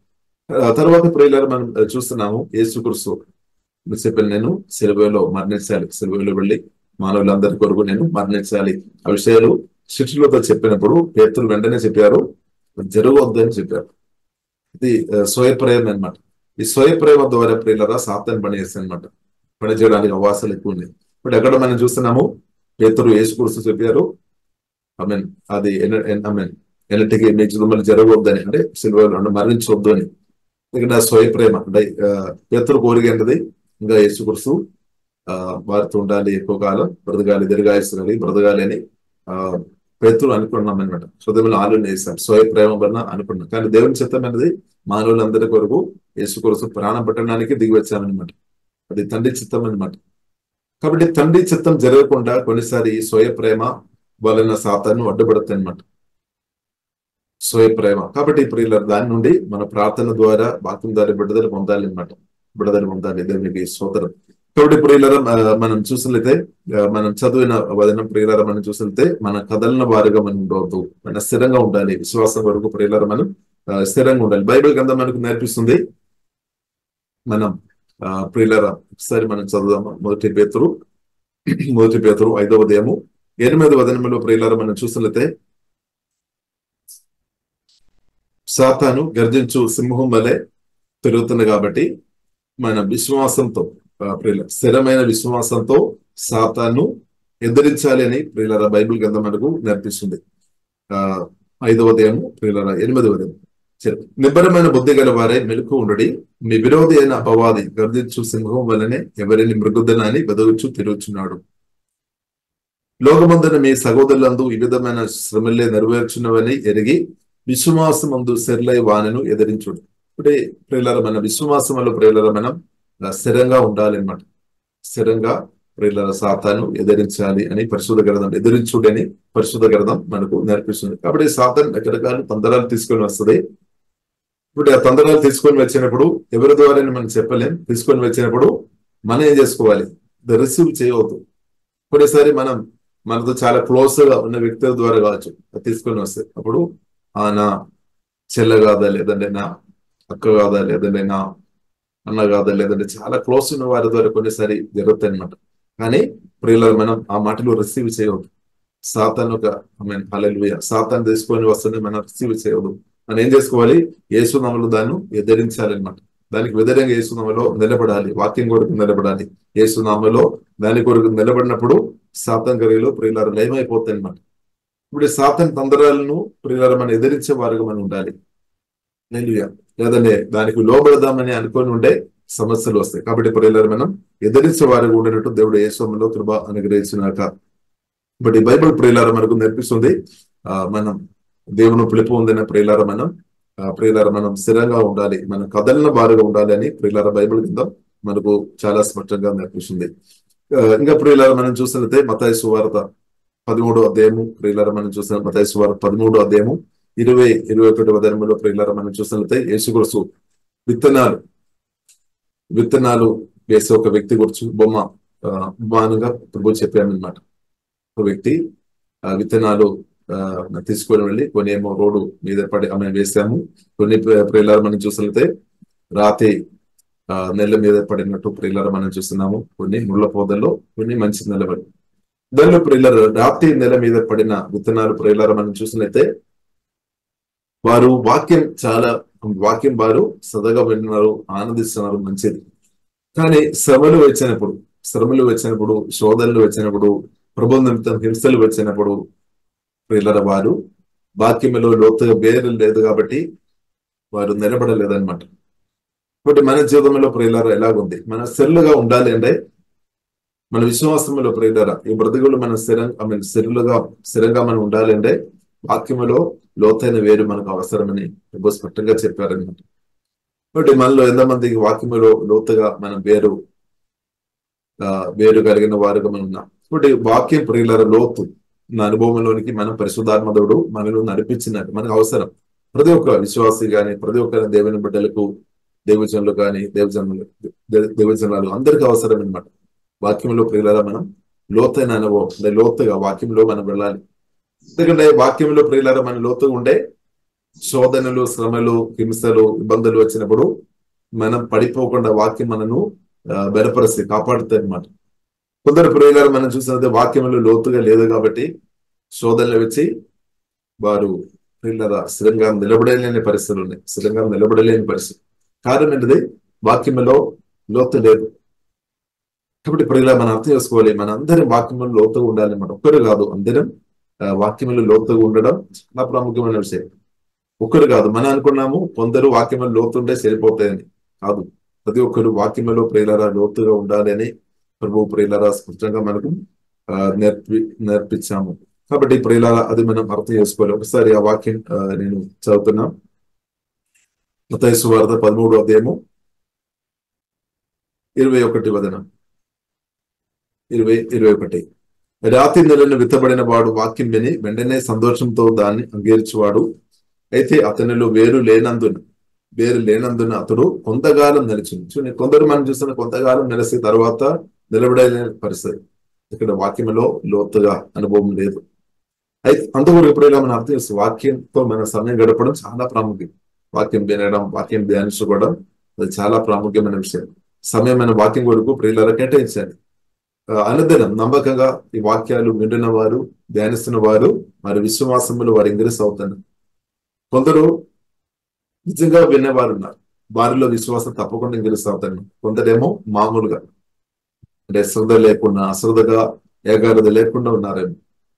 తర్వాత ప్రియులారా మనం చూస్తున్నాము, యేసుక్రీస్తు చెప్పాను నేను సిలువలో మరణించాలి, సిలువలో వెళ్ళి మానవులందరి కొరకు నేను మరణించాలి. ఆ విషయాలు శిష్యులతో చెప్పినప్పుడు పేతురు వెంటనే చెప్పారు, జరగవద్దు అని చెప్పారు. ఇది స్వయప్రేమ అనమాట. ఈ స్వయప్రేమ ద్వారా ప్రియులారా సాతాను పని చేస్తాను అనమాట. పని చేయడానికి అవకాశాలు ఎక్కువ ఉన్నాయి. ఇప్పుడు ఎక్కడ మనం చూస్తున్నాము, పేతురు యేసుక్రీస్తు చెప్పారు ఆమేన్, అది ఎన్నటికీ మీ జీవితంలో జరగవద్దని, అంటే సిలువలో మరణించవద్దు అని. ఇక్కడ స్వయప్రేమ అంటే పేతురు కోరిక ఏంటది, ఇంకా యేసుక్రీస్తు వారితో ఉండాలి, ఎక్కువ కాలం బ్రతకాలి, దీర్ఘాయుస్సు బ్రతకాలి అని పేతురు అనుకున్నాం అనమాట. హృదయంలో ఆలోచన చేశాం, స్వయప్రేమ వలన అనుకున్నాం. కానీ దేవుని చిత్తం అనేది మానవులందరి కొరకు యేసుక్రీస్తు ప్రాణం పెట్టడానికి దిగి వచ్చామన్నమాట. అది తండ్రి చిత్తం అనమాట. కాబట్టి తండ్రి చిత్తం జరగకుండా కొన్నిసారి ఈ స్వయప్రేమ వలన సాతాను అడ్డుపడుతుంది అనమాట. స్వయప్రేమ కాబట్టి ఇప్పుడు దాని నుండి మన ప్రార్థన ద్వారా వాక్యం ద్వారా విడుదల పొందాలి అనమాట. విడుదల పొందాలి, దేవునికి స్తోత్రం. కాబట్టి ప్రియులారా మనం చూసినట్లయితే మనం చదివిన వచనం ప్రియులారా మనం చూసినట్లయితే మన కదలిన వారుగా మనం ఉండవద్దు, మన స్థిరంగా ఉండాలి. విశ్వాసం వరకు ప్రియులారా మనం స్థిరంగా ఉండాలి. బైబిల్ గ్రంథం మనకు నేర్పిస్తుంది. మనం ప్రియులారా ఒకసారి మనం చదువుదాము. మొదటి పేతురు 5వ అధ్యాయము 8వ వచనంలో ప్రియులారా మనం చూసినట్లయితే, సాతాను గర్జించు సింహం వలె తిరుగుతుంది కాబట్టి మన విశ్వాసంతో స్థిరమైన విశ్వాసంతో సాతాను ఎదిరించాలి అని ప్రియులారా బైబిల్ గ్రంథం మనకు నేర్పిస్తుంది. 5వ అధ్యాయము ప్రియులారా 8వ వచనం, నిబ్బరమైన బుద్ధి గల వారే మెలకు ఉండడి, మీ విరోధి అయిన అపవాది గర్జించు సింహం వలనే ఎవరిని మృగుద్దనని వెదగుచు తిరుగుచున్నాడు. లోకమందున మీ సహోదరులందు ఈ విధమైన శ్రమలే నెరవేర్చున్నవని ఎరిగి విశ్వాసమందు సెర్లై వానను ఎదిరించుడు. ఇప్పుడే ప్రియులారా మన విశ్వాసం వల్ల ప్రియులారా మనం స్థిరంగా ఉండాలి అన్నమాట. స్థిరంగా ప్రియులారా సాతాను ఎదిరించాలి అని పరిశుద్ధ గ్రంథం, ఎదిరించుడు అని పరిశుద్ధ గ్రంథం మనకు నేర్పిస్తుంది. కాబట్టి సాతాను రకరకాల తందరాలు తీసుకొని వస్తుంది. ఇప్పుడు ఆ తందరాలు తీసుకొని వచ్చినప్పుడు ఎవరి ద్వారా మనం చెప్పలేం. తీసుకొని వచ్చినప్పుడు మనం ఏం చేసుకోవాలి, రిసీవ్ చేయవద్దు. కొన్నిసారి మనం మనతో చాలా క్లోజ్ గా ఉన్న వ్యక్తుల ద్వారా కావచ్చు తీసుకొని వస్తే, అప్పుడు నా చెల్ల కాదా, లేదంటే నా అక్క కాదా, లేదంటే నా అన్న కాదా, లేదంటే చాలా క్లోజ్ ఉన్న వారి ద్వారా కొన్నిసారి జరుగుతాయి అనమాట. కానీ ప్రియులారా మనం ఆ మాటలు రిసీవ్ చేయవద్దు. సాతాను హల్లెలూయా సాతాను తీసుకొని వస్తుంది, మనం రిసీవ్ చేయవద్దు. మనం ఏం చేసుకోవాలి, యేసునామములో దాన్ని ఎదిరించాలన్నమాట. దానికి వ్యతిరేకంగా యేసునామములో నిలబడాలి, వాక్యం కొరకు నిలబడాలి. యేసునామములో దాని కొరకు నిలబడినప్పుడు సాతాను క్రియలు ప్రియులారా లయమైపోతాయి అనమాట. ఇప్పుడు సాతాను తందరాలను ప్రియులారా మనం ఎదిరించే వారుగా మనం ఉండాలి. హల్లెలూయా. లేదంటే దానికి లోబడదామని అనుకొని ఉండే సమస్యలు వస్తాయి. కాబట్టి ప్రియులారా మనం ఎదిరించే వారుగా ఉండేటట్టు దేవుడు యేసునామములో కృప అనుగ్రహించుగాక. బట్ ఈ బైబిల్ ప్రియులారా మనకు నేర్పిస్తుంది, మనం దేవుని పిలుపు ఉందన్న ప్రియులారా మనం ప్రియులారా మనం స్థిరంగా ఉండాలి, మనం కదలిన వారుగా ఉండాలి అని ప్రియులారా బైబిల్ కింద మనకు చాలా స్పష్టంగా నేర్పిస్తుంది. ఇంకా ప్రియులారా మనం చూసినట్లయితే మత్తయి సువార్త 13వ అధ్యాయము, ప్రియులారా మనం చూసిన మత్తయి సువార్త 13వ అధ్యాయము 20-21 వచనంలో ప్రియులారా మనం చూసినట్లయితే యేసుక్రీస్తు విత్తనాలు వేసే ఒక వ్యక్తి గురించి బొమ్మగా ప్రభు చెప్పామన్నమాట. ఒక వ్యక్తి విత్తనాలు తీసుకొని వెళ్ళి కొన్ని ఏమో రోడ్డు మీద పడి ఆమె వేసాము, కొన్ని ప్రియులారా మనం చూసినట్లయితే రాతి నెల మీద పడినట్టు ప్రియులారా మనం చూస్తున్నాము, కొన్ని ముళ్ళ పొదల్లో, కొన్ని మంచి నిలబడి. దానిలో ప్రియులారా రాతి నెల మీద పడిన విత్తనాలు ప్రియులారా మనం చూసినట్లయితే వారు వాక్యం వారు సదగా వింటున్నారు, ఆనందిస్తున్నారు, మంచిది. కానీ శ్రమలు వచ్చినప్పుడు శోధనలు వచ్చినప్పుడు ప్రభు నిమిత్తం హింసలు వచ్చినప్పుడు ప్రియులారా వారు వాక్యములో లోతుగా వేరు లేదు కాబట్టి వారు నిలబడలేదన్నమాట. కాబట్టి మన జీవితంలో ప్రియులారా ఎలాగుంది? మన స్థిరులుగా ఉండాలి అంటే మన విశ్వాసంలో ప్రియులారా ఈ బ్రతుకులు మన స్థిరంగా మనం ఉండాలి అంటే వాక్యములో లోతైన వేరు మనకు అవసరమని ప్రభు స్పష్టంగా చెప్పారన్నమాట. కాబట్టి మనలో ఎంతమందికి వాక్యములో లోతుగా మనం వేరు కలిగిన వారుగా మనం ఉన్నాం. కాబట్టి వాక్యం ప్రియులారా లోతు నా అనుభవంలోనికి మనం పరిశుద్ధాత్మదేవుడు మనలో నడిపించినట్టు మనకు అవసరం. ప్రతి ఒక్క విశ్వాసి కానీ, ప్రతి ఒక్క దేవుని బిడ్డలకు, దేవజనులు కానీ, దేవజనాలు అందరికీ అవసరం అనమాట. వాక్యంలో ప్రియులారా మనం లోతైన అనుభవం, లోతుగా వాక్యంలో మనం వెళ్ళాలి. ఎందుకంటే వాక్యంలో ప్రియులారా మన లోతుగా ఉండే శోధనలు, శ్రమలు, హింసలు, ఇబ్బందులు వచ్చినప్పుడు మనం పడిపోకుండా వాక్యం మనను బలపరిచి కాపాడుతాయి అన్నమాట. కొందరు ప్రియులారా మనం చూసినట్లయితే వాక్యంలో లోతుగా లేదు కాబట్టి శోధనలు వచ్చి వారు ప్రియులారా స్థిరంగా నిలబడలేని పరిస్థితులు ఉన్నాయి. స్థిరంగా నిలబడలేని పరిస్థితి కారణం ఏంటిది? వాక్యంలో లోతు లేదు. కాబట్టి ప్రియులారా మనం అర్థం చేసుకోవాలి, మన అందరం వాక్యంలో లోతుగా ఉండాలి అన్నమాట. ఒక్కరు కాదు, అందరం వాక్యంలో లోతుగా ఉండడం చాలా ప్రాముఖ్యమైన విషయం. ఒక్కరు కాదు, మనం అనుకున్నాము కొందరు వాక్యంలో లోతుంటే సరిపోతాయని. కాదు, ప్రతి ఒక్కరు వాక్యంలో ప్రియులారా లోతుగా ఉండాలి అని ప్రభు ప్రియులారా స్పష్టంగా మనకు నేర్పించాము. కాబట్టి ప్రియులారా అది మనం అర్థం చేసుకోవాలి. ఒకసారి ఆ వాక్యం నేను చదువుతున్నా. మత్తయి సువార్త 13వ అధ్యాయము 21 వచనం. 20-21 రాతి నెలను విత్తబడిన వాడు వాక్యం విని వెంటనే సంతోషంతో దాన్ని అంగీరించేవాడు. అయితే అతనిలో వేరు లేనందున అతడు కొంతకాలం నిలిచింది. కొందరు మనం చూస్తున్న కొంతకాలం నిలిచి తర్వాత నిలబడలేని పరిస్థితి. ఇక్కడ వాక్యంలో లోతుగా అనుభవం లేదు. అయితే అంతవరకు ఎప్పుడైనా మనం అర్థం చేస్తాం, వాక్యంతో మన సమయం గడపడం చాలా ప్రాముఖ్యం. వాక్యం వినడం, వాక్యం ధ్యానించుకోవడం అది చాలా ప్రాముఖ్యమైన విషయం. సమయమైన వాక్యం కొరకు ప్రియులారా కేటాయించాలి. అనుదినం నమ్మకంగా ఈ వాక్యాలు వింటున్న వారు, ధ్యానిస్తున్న వారు వారి విశ్వాసములు వారు ఇంగ్రెస్ అవుతున్నారు. కొందరు నిజంగా వినేవారు ఉన్నారు, వారిలో విశ్వాసం తప్పకుండా ఇంగ్రెస్ అవుతారు. కొందరేమో మామూలుగా అంటే శ్రద్ధ లేకుండా, అశ్రద్ధగా, ఏకాగ్రత లేకుండా ఉన్నారేమో,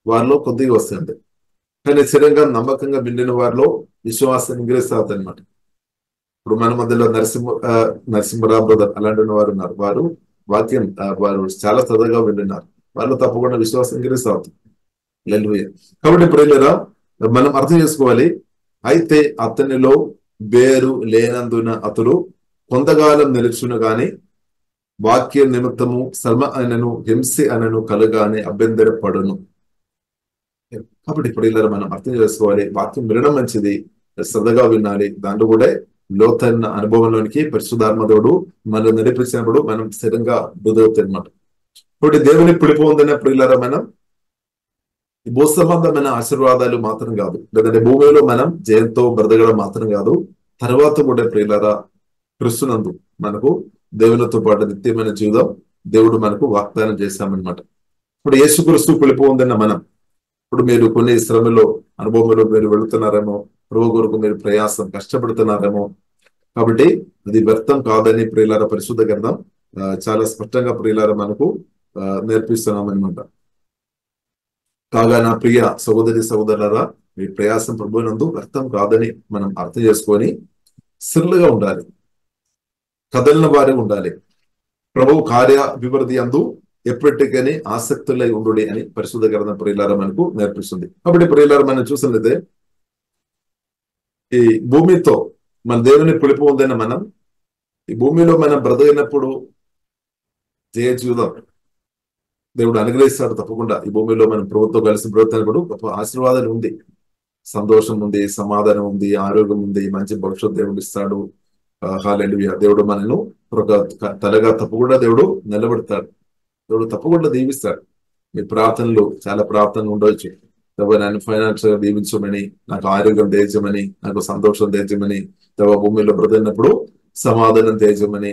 వారిలో కొద్దిగా వస్తుంది. కానీ స్థిరంగా నమ్మకంగా విండిన వారిలో విశ్వాసం ఇంగ్రెస్ అవుతాయి అన్నమాట. ఇప్పుడు మన మధ్యలో నరసింహరావు బ్రదర్ అలాంటి వారు ఉన్నారు. వారు వాక్యం వారు చాలా శ్రద్ధగా వింటున్నారు, వాళ్ళు తప్పకుండా విశ్వాసం ఇంగ్రెస్ అవుతుంది. కాబట్టి ప్రియులారా మనం అర్థం చేసుకోవాలి. అయితే అతనిలో వేరు లేనందున అతడు కొంతకాలం నిలుచును గాని వాక్య నిమిత్తము శ్రమ అయినను హింస అయినను కలుగానే అభ్యంతరపడును. కాబట్టి ప్రియులారా మనం అర్థం చేసుకోవాలి, వాక్యం వినడం మంచిది, శ్రద్ధగా వినాలి. దాంట్లో కూడా లోతైన అనుభవంలోనికి పరిశుద్ధాత్మదేవుడు మనం నడిపించినప్పుడు మనం స్థిరంగా బుద్ధవుతామన్నమాట. ఇప్పుడు దేవుని పిలుపుందనే ప్రియులారా మనం భూ సంబంధమైన ఆశీర్వాదాలు మాత్రం కాదు, లేదంటే భూమిలో మనం జయంతో బ్రతకడం మాత్రం కాదు, తర్వాత కూడా ప్రియులారా క్రీస్తునందు మనకు దేవునితో పాటు నిత్యమైన జీవితం దేవుడు మనకు వాగ్దానం చేశామన్నమాట. ఇప్పుడు యేసుక్రీస్తు పిలుపు ఉందన్న మనం ఇప్పుడు మీరు కొన్ని శ్రమలో అనుభవంలో మీరు వెళుతున్నారేమో, ప్రభు కొరకు మీరు ప్రయాసం కష్టపడుతున్నారేమో. కాబట్టి అది వ్యర్థం కాదని ప్రియులారా పరిశుద్ధ గ్రంథం చాలా స్పష్టంగా ప్రియులారా మనకు నేర్పిస్తున్నాం అనమాట. కాగా నా ప్రియ సహోదరి సహోదరులారా, మీ ప్రయాసం ప్రభువునందు వ్యర్థం కాదని మనం అర్థం చేసుకొని స్థిరులుగా ఉండాలి, కదలిన వారి ఉండాలి. ప్రభు కార్యాభివృద్ధి అందు ఎప్పటికని ఆసక్తులై ఉండు అని పరిశుద్ధ గ్రంథం ప్రియులారా మనకు నేర్పిస్తుంది. కాబట్టి ప్రియులారా మనం చూసినట్లయితే ఈ భూమితో మన దేవుని పిలుపు ఉందని మనం ఈ భూమిలో మనం బ్రతికినప్పుడు జయ జీవితం దేవుడు అనుగ్రహిస్తాడు తప్పకుండా. ఈ భూమిలో మనం ప్రభుత్వం కలిసి బ్రతుకున్నప్పుడు గొప్ప ఆశీర్వాదాలు ఉంది, సంతోషం ఉంది, సమాధానం ఉంది, ఆరోగ్యం ఉంది, మంచి భవిష్యత్తు దేవుడు ఇస్తాడు. హల్లెలూయా. దేవుడు మనను ఒక తలగా తప్పకుండా దేవుడు నిలబెడతాడు. దేవుడు తప్పకుండా దీవిస్తాడు. మీ ప్రార్థనలు చాలా ప్రార్థనలు ఉండవచ్చు. దేవా నన్ను ఫైనాన్షియల్ గా దీవించమని, నాకు ఆరోగ్యం తేజమని, నాకు సంతోషం తేజమని, దేవా భూమిలో బ్రతికినప్పుడు సమాధానం తేజమని,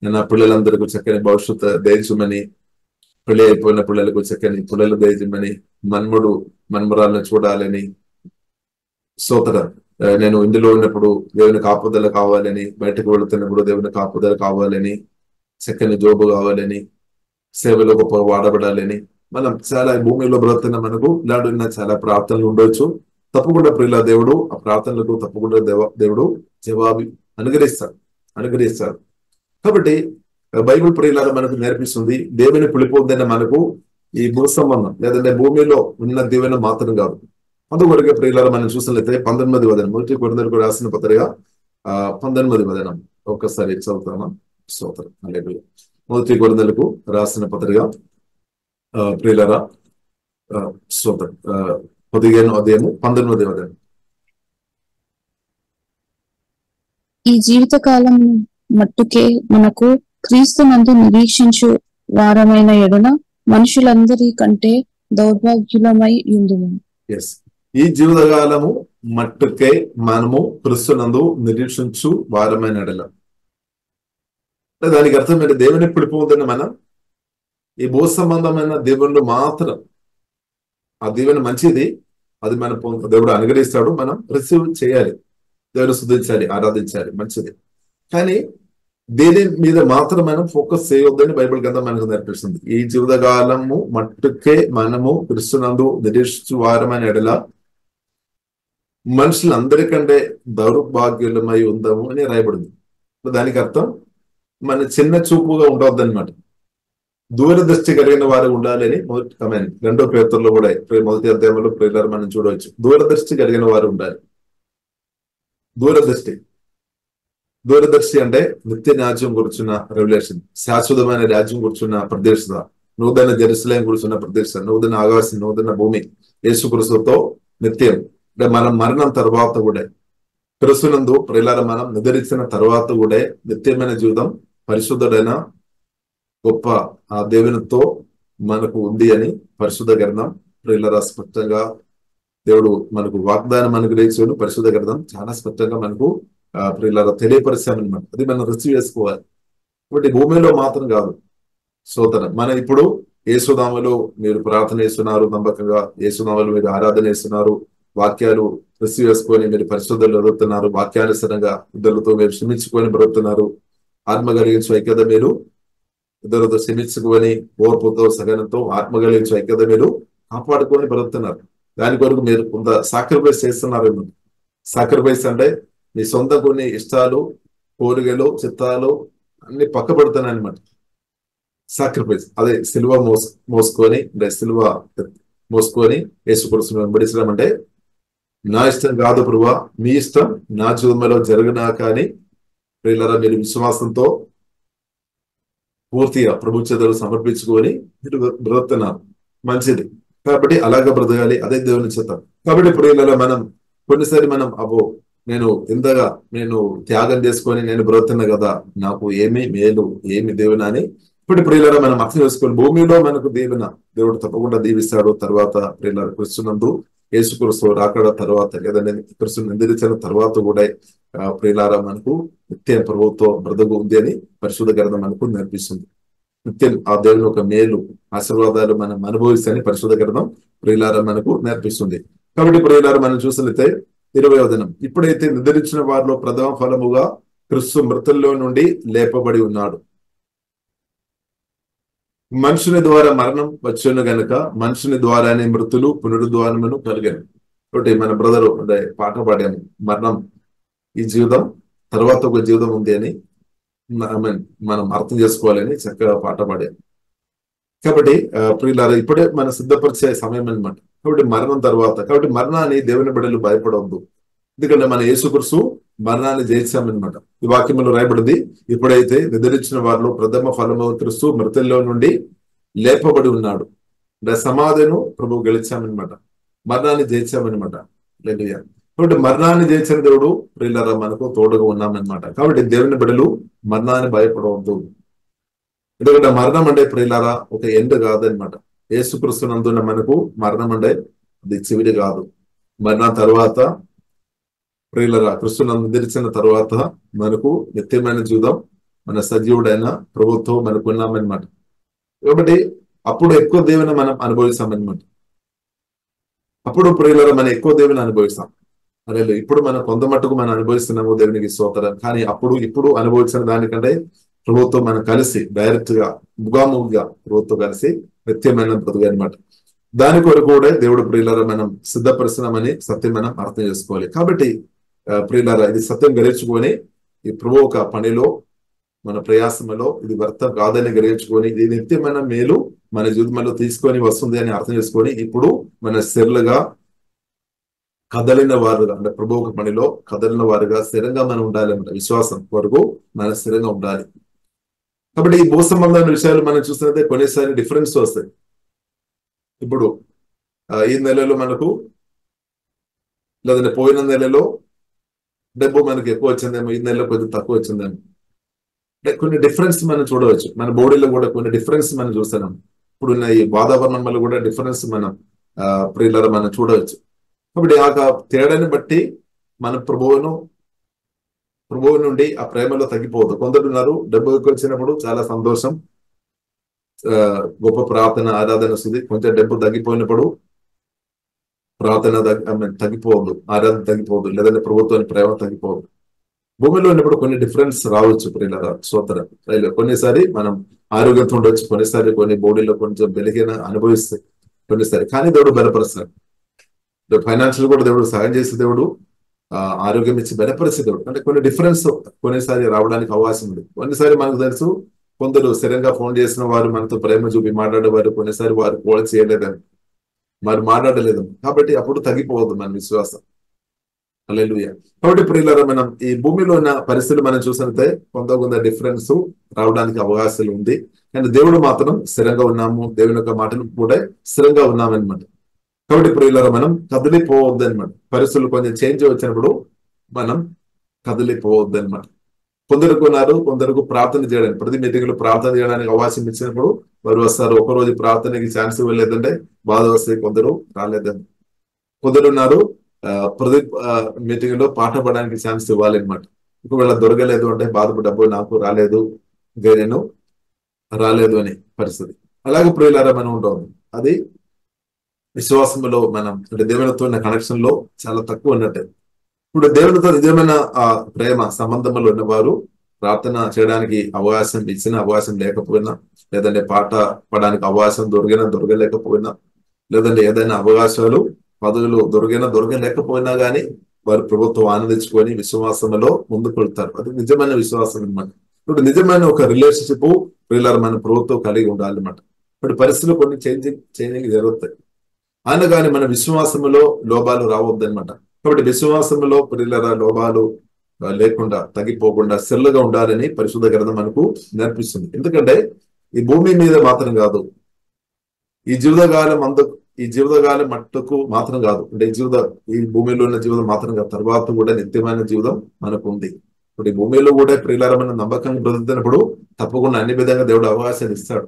నా పిల్లలందరికీ చక్కని భవిష్యత్తు తేజమని, పెళ్లి అయిపోయిన పిల్లలకు చక్కని పిల్లలు తేజమని, మన్మడు మన్మరాలను చూడాలని, స్తోత్రం. నేను ఇందులో ఉన్నప్పుడు దేవుని కాపుదల కావాలని, బయటకు వెళుతున్నప్పుడు దేవుని కాపుదల కావాలని, చక్కని జోబు కావాలని, సేవలో గొప్ప వాడబడాలని, మనం చాలా భూమిలో బ్రతున్న మనకు ఇలాంటి చాలా ప్రార్థనలు ఉండొచ్చు. తప్పకుండా ప్రియుల దేవుడు ఆ ప్రార్థనలకు తప్పకుండా దేవుడు జవాబు అనుగ్రహిస్తాడు. కాబట్టి బైబిల్ ప్రియులారా మనకు నేర్పిస్తుంది దేవుని పిలుపుందన్న మనకు ఈ భూ సంబంధం లేదంటే భూమిలో ఉన్న దేవుని మాత్రం కాదు. అందువరకు ప్రియులారా మనం చూసినట్లయితే 19వ వచనం, మొదటి కొరింథీయులకు రాసిన పత్రిక 19వ వచనం ఒక్కసారి చదువుతామా? స్తోత్రం. హల్లెలూయా. మొదటి కొరింథీయులకు రాసిన పత్రిక ప్రియులారా స్తోత్రం 15వ అధ్యాయము 19వ వచనం. ఈ జీవితకాలం మట్టుకే మనకు క్రీస్తునందు నిరీక్షించు వారమైన ఎడల మనుషులందరి కంటే దౌర్భాగ్యులమై ఉందుము. ఈ జీవితకాలము మట్టుకే మనము క్రీస్తునందు నిరీక్షించు వారమైన ఎడల, దానికి అర్థం ఏంటి? దేవుని పిలుపు ఉందని మనం ఈ భూ సంబంధమైన దేవుళ్ళు మాత్రం, ఆ దేవుని మంచిది, అది మన దేవుడు అనుగ్రహిస్తాడు, మనం రిసీవ్ చేయాలి, దేవుని స్తుతించాలి, ఆరాధించాలి, మంచిది. కానీ దీని మీద మాత్రం మనం ఫోకస్ చేయొద్దని బైబిల్ గ్రంథం మనకు నేర్పిస్తుంది. ఈ జీవితకాలము మట్టుకే మనము క్రీస్తునందు నిరీక్షించు వారమైన ఎడల మనుషులందరికంటే దౌర్భాగ్యులమై ఉందాము అని రాయబడింది. దానికి అర్థం మన చిన్న చూపుగా ఉండవద్దు అనమాట, దూరదృష్టి కలిగిన వారు ఉండాలి అని మొదటి కమెంట్ 2వ పేతురులో కూడా మొదటి అధ్యాయంలో ప్రియులారా మనం చూడవచ్చు. దూరదృష్టి కలిగిన వారు ఉండాలి. దూరదర్శి అంటే నిత్య రాజ్యం కూర్చున్న రెవల్యూషన్, శాశ్వతమైన రాజ్యం కూర్చున్న ప్రదేశత, నూతన జెరూసలేం కూర్చున్న ప్రదేశం, నూతన ఆకాశం, నూతన భూమి, యేసుక్రీస్తుతో నిత్యం. అంటే మనం మరణం తర్వాత కూడా క్రీస్తునందు ప్రియులారా మనం నిద్రించిన తర్వాత కూడా నిత్యమైన జీవితం పరిశుద్ధుడైన గొప్ప ఆ దేవునితో మనకు ఉంది అని పరిశుద్ధ గ్రంథం ప్రియులారా స్పష్టంగా దేవుడు మనకు వాగ్దానం అనుగ్రహించాడు. పరిశుద్ధ గ్రంథం చాలా స్పష్టంగా మనకు ప్రియులారా తెలియపరిచామన్నమాట. అది మనం రిసీవ్ చేసుకోవాలి. కాబట్టి భూమిలో మాత్రం కాదు స్తోత్రం. మనం ఇప్పుడు యేసునామములో మీరు ప్రార్థన చేస్తున్నారు, నమ్మకంగా యేసునామములో మీరు ఆరాధన చేస్తున్నారు, వాక్యాలు రిసీవ్ చేసుకొని మీరు పరిశుద్ధులు ఎదుగుతున్నారు, వాక్యానుసరంగా ఇద్దరితో మీరు క్షమించుకొని బ్రతుకుతున్నారు, ఆత్మ కలిగించు ఐక్యత మీరు ఇద్దరితో క్షమించుకొని ఓర్పుతో సహనంతో ఆత్మ కలిగించు ఐక్యత మీరు కాపాడుకొని బ్రతుకుతున్నారు. దాని కొరకు మీరు కొంత సాక్రిఫైస్ చేస్తున్నారు. సాక్రిఫైస్ అంటే మీ సొంత కొన్ని ఇష్టాలు, కోరికలు, చిత్తాలు అన్ని పక్క పెడుతున్నాయి అనమాట. సాక్రిఫైస్ అదే సిలువ మోసుకొని అంటే సిలువ మోసుకొని యేసుక్రీస్తును వెంబడించడం అంటే, నా ఇష్టం కాదు ప్రభువా, మీ ఇష్టం నా జీవితంలో జరగనా కానీ ప్రియులారా మీరు విశ్వాసంతో పూర్తిగా ప్రభు చేతులు సమర్పించుకొని మీరు బ్రతుకుతున్నారు, మంచిది. కాబట్టి అలాగే బ్రతకాలి, అదే దేవుని చిత్తం. కాబట్టి ప్రియులారా మనం కొన్నిసారి మనం నేను ఇంతగా త్యాగం చేసుకొని నేను బ్రతున్నా కదా, నాకు ఏమి మేలు, ఏమి దేవుని అని ఇప్పుడు ప్రియులారా మనం అర్థం చేసుకొని భూమిలో మనకు దేవుడు తప్పకుండా దీవిస్తాడు. తర్వాత ప్రియులారా క్రీస్తునందు యేసుక్రీస్తు రాకడ తర్వాత లేదంటే క్రీస్తుని నిందించిన తర్వాత కూడా ప్రియులారా మనకు నిత్యం ప్రభుత్వం బ్రతుకు ఉంది అని పరిశుద్ధ గ్రంథం మనకు నేర్పిస్తుంది. నిత్యం ఆ దేవుని ఒక మేలు ఆశీర్వాదాలు మనం అనుభవిస్తాయని పరిశుద్ధ గ్రంథం ప్రియులారా మనకు నేర్పిస్తుంది. కాబట్టి ప్రియులారా మనం చూసినట్లయితే 20వ వచనం, ఇప్పుడైతే నిద్రించిన వారిలో ప్రథమ ఫలముగా క్రీస్తు మృతుల్లో నుండి లేపబడి ఉన్నాడు. మనుషుని ద్వారా మరణం వచ్చును గనుక మనుషుని ద్వారానే మృతులు పునరుద్ధానమును కలిగాను. కాబట్టి మన బ్రదరు అంటే పాట పాడాము, మరణం ఈ జీవితం తర్వాత ఒక జీవితం ఉంది అని మనం అర్థం చేసుకోవాలని చక్కగా పాట పాడాము. కాబట్టి ప్రియులారా ఇప్పుడే మనం సిద్ధపరిచే సమయం అనమాట. కాబట్టి మరణం తర్వాత, కాబట్టి మరణాన్ని దేవుని బిడ్డలు భయపడవద్దు. ఎందుకంటే మన యేసుక్రీస్తు మరణాన్ని జయించామన్నమాట. ఈ వాక్యంలో రాయబడింది, ఇప్పుడైతే నిద్రించిన వారిలో ప్రథమ ఫలము క్రీస్తు మృతుల్లో నుండి లేపబడి ఉన్నాడు. అంటే సమాధిను ప్రభు గెలిచామన్నమాట, మరణాన్ని జయించామన్నమాట. హల్లెలూయా. కాబట్టి మరణాన్ని జయించిన దేవుడు ప్రియులారా మనకు తోడుగా ఉన్నామన్నమాట. కాబట్టి దేవుని బిడ్డలు మరణాన్ని భయపడవద్దు. ఎందుకంటే మరణం అంటే ప్రియులారా ఒక ఎండ్ కాదనమాట. యేసుక్రీస్తు నందున్న మనకు మరణం అంటే అది చివరి కాదు. మరణం తర్వాత ప్రియులారా క్రీస్తునందు నిలిచిన తర్వాత మనకు నిత్యమైన జీవితం, మన సజీవుడైన ప్రభుత్వం మనకు ఉన్నామన్నమాట. కాబట్టి అప్పుడు ఎక్కువ దేవుని మనం అనుభవిస్తామన్నమాట. అప్పుడు ప్రియులారా మనం ఎక్కువ దేవుని అనుభవిస్తాం. అదే ఇప్పుడు మనం కొంత మట్టుకు మనం అనుభవిస్తున్నాము, దేవునికి స్తోత్రం. కానీ ఇప్పుడు అనుభవించిన దానికంటే ప్రభుత్వం మనం కలిసి డైరెక్ట్ గా ముఖాముఖిగా ప్రభుత్వం కలిసి నిత్యమైన బ్రతుకు అనమాట. దాని కొరకు కూడా దేవుడు ప్రియులారా మనం సిద్ధపరుస్తున్నామని సత్యం మనం అర్థం చేసుకోవాలి. కాబట్టి ప్రియులారా ఇది సత్యం గ్రహించుకొని ఈ ప్రభు ఒక పనిలో మన ప్రయాసంలో ఇది వ్యర్థం కాదని గ్రహించుకొని ఇది నిత్యమైన మేలు మన జీవితంలో తీసుకొని వస్తుంది అని అర్థం చేసుకొని ఇప్పుడు మన స్థిరలుగా కదలిన వారుగా, అంటే ప్రభు ఒక పనిలో కదలిన వారుగా స్థిరంగా మనం ఉండాలి అన్నమాట. విశ్వాసం వరకు మనం స్థిరంగా ఉండాలి. కాబట్టి ఈ భూ సంబంధమైన విషయాలు మనం చూస్తున్నట్టే కొన్నిసారి డిఫరెన్స్ వస్తాయి. ఇప్పుడు ఈ నెలలో మనకు లేదంటే పోయిన నెలలో డబ్బు మనకి ఎక్కువ వచ్చిందేమో, ఈ నెలలో కొంచెం తక్కువ వచ్చిందేమో. అంటే కొన్ని డిఫరెన్స్ మనం చూడవచ్చు. మన బాడీలో కూడా కొన్ని డిఫరెన్స్ మనం చూస్తున్నాం. ఇప్పుడు ఈ వాతావరణం వల్ల కూడా డిఫరెన్స్ మనం ప్రియులారా మనం చూడవచ్చు. కాబట్టి ఆ తేడాని బట్టి మన ప్రభువు నుండి ఆ ప్రేమలో తగ్గిపోదు. కొందరు ఉన్నారు డబ్బు వచ్చినప్పుడు చాలా సంతోషం, గొప్ప ప్రార్థన ఆరాధన వస్తుంది. కొంచెం డబ్బు తగ్గిపోయినప్పుడు ప్రార్థన తగ్గిపోవద్దు, ఆరాధన తగ్గిపోవద్దు, లేదంటే ప్రభుత్వాన్ని ప్రేమ తగ్గిపోవద్దు. భూమిలో ఉన్నప్పుడు కొన్ని డిఫరెన్స్ రావచ్చు ప్రియులారా స్తోత్రం. కొన్నిసారి మనం ఆరోగ్యంతో ఉండొచ్చు, కొన్నిసారి కొన్ని బాడీలో కొంచెం బెలిగిన అనుభవిస్తాయి కొన్నిసారి. కానీ దేవుడు బలపరుస్తాడు. ఫైనాన్షియల్ కూడా దేవుడు సహాయం చేసే దేవుడు, ఆరోగ్యం ఇచ్చి బలపరిచే దేవుడు. అంటే కొన్ని డిఫరెన్స్ కొన్నిసారి రావడానికి అవకాశం ఉంది. కొన్నిసారి మనకు తెలుసు కొందరు స్థిరంగా ఫోన్ చేసిన వారు మనతో ప్రేమ చూపి మాట్లాడేవారు, కొన్నిసారి వారు కాల్ చేయలేదని, మరి మాట్లాడలేదు. కాబట్టి అప్పుడు తగ్గిపోవద్దు మన విశ్వాసం. హల్లెలూయా. కాబట్టి ప్రియులారా మనం ఈ భూమిలో ఉన్న పరిస్థితులు మనం చూసినట్టే కొంత డిఫరెన్స్ రావడానికి అవకాశాలు ఉంది. కానీ దేవుడు మాత్రం స్థిరంగా ఉన్నాము, దేవుని యొక్క మాటలు కూడా స్థిరంగా ఉన్నామన్నమాట. కాబట్టి ప్రియులారా మనం కదిలిపోవద్దు అనమాట. పరిస్థితులు కొంచెం చేంజ్ వచ్చినప్పుడు మనం కదిలిపోవద్దు అనమాట. కొందరికి ప్రార్థన చేయడానికి, ప్రతి మీటింగ్ లో ప్రార్థన చేయడానికి అవకాశం ఇచ్చినప్పుడు వారు వస్తారు. ఒకరోజు ప్రార్థనకి ఛాన్స్ ఇవ్వలేదంటే బాధ వస్తే కొందరు రాలేదండి. కొందరున్నారు ప్రతి మీటింగ్ లో పాట పాడడానికి ఛాన్స్ ఇవ్వాలి అనమాట. ఒకవేళ దొరకలేదు అంటే బాధపడ్డప్పుడు నాకు రాలేదు, ఇంకా నేను రాలేదు అనే పరిస్థితి. అలాగే ప్రియులారా మనం ఉంటాం. అది విశ్వాసంలో మనం అంటే దేవునితో ఉన్న కనెక్షన్ లో చాలా తక్కువ ఉన్నట్టే. ఇప్పుడు దేవునితో నిజమైన ఆ ప్రేమ సంబంధంలో ఉన్నవారు ప్రార్థన చేయడానికి అవకాశం ఇచ్చిన అవకాశం లేకపోయినా, లేదంటే పాట పాడడానికి అవకాశం దొరకలేకపోయినా, లేదంటే ఏదైనా అవకాశాలు పదవులు దొరకలేకపోయినా కానీ వారు ప్రభుత్వం ఆనందించుకొని విశ్వాసంలో ముందుకు వెళ్తారు. అది నిజమైన విశ్వాసం అనమాట. ఇప్పుడు నిజమైన ఒక రిలేషన్షిప్ ప్రియులారా మన ప్రభుత్వం కలిగి ఉండాలన్నమాట. ఇప్పుడు పరిస్థితులు కొన్ని చేంజింగ్ జరుగుతాయి. ఆయన కానీ మన విశ్వాసంలో లోపాలు రావద్దు అనమాట. కాబట్టి విశ్వాసంలో ప్రియులారా లోపాలు లేకుండా తగ్గిపోకుండా స్థిరంగా ఉండాలని పరిశుద్ధ గ్రంథం మనకు నేర్పిస్తుంది. ఎందుకంటే ఈ భూమి మీద మాత్రం కాదు, ఈ జీవితకాలం మట్టుకు మాత్రం కాదు, అంటే ఈ భూమిలో ఉన్న జీవితం మాత్రం కాదు, తర్వాత కూడా నిత్యమైన జీవితం మనకు ఉంది. ఇప్పుడు ఈ భూమిలో కూడా ప్రియులారా మనం నమ్మకంగా బ్రతుకుతున్నప్పుడు తప్పకుండా అన్ని విధంగా దేవుడు అవకాశాలు ఇస్తాడు.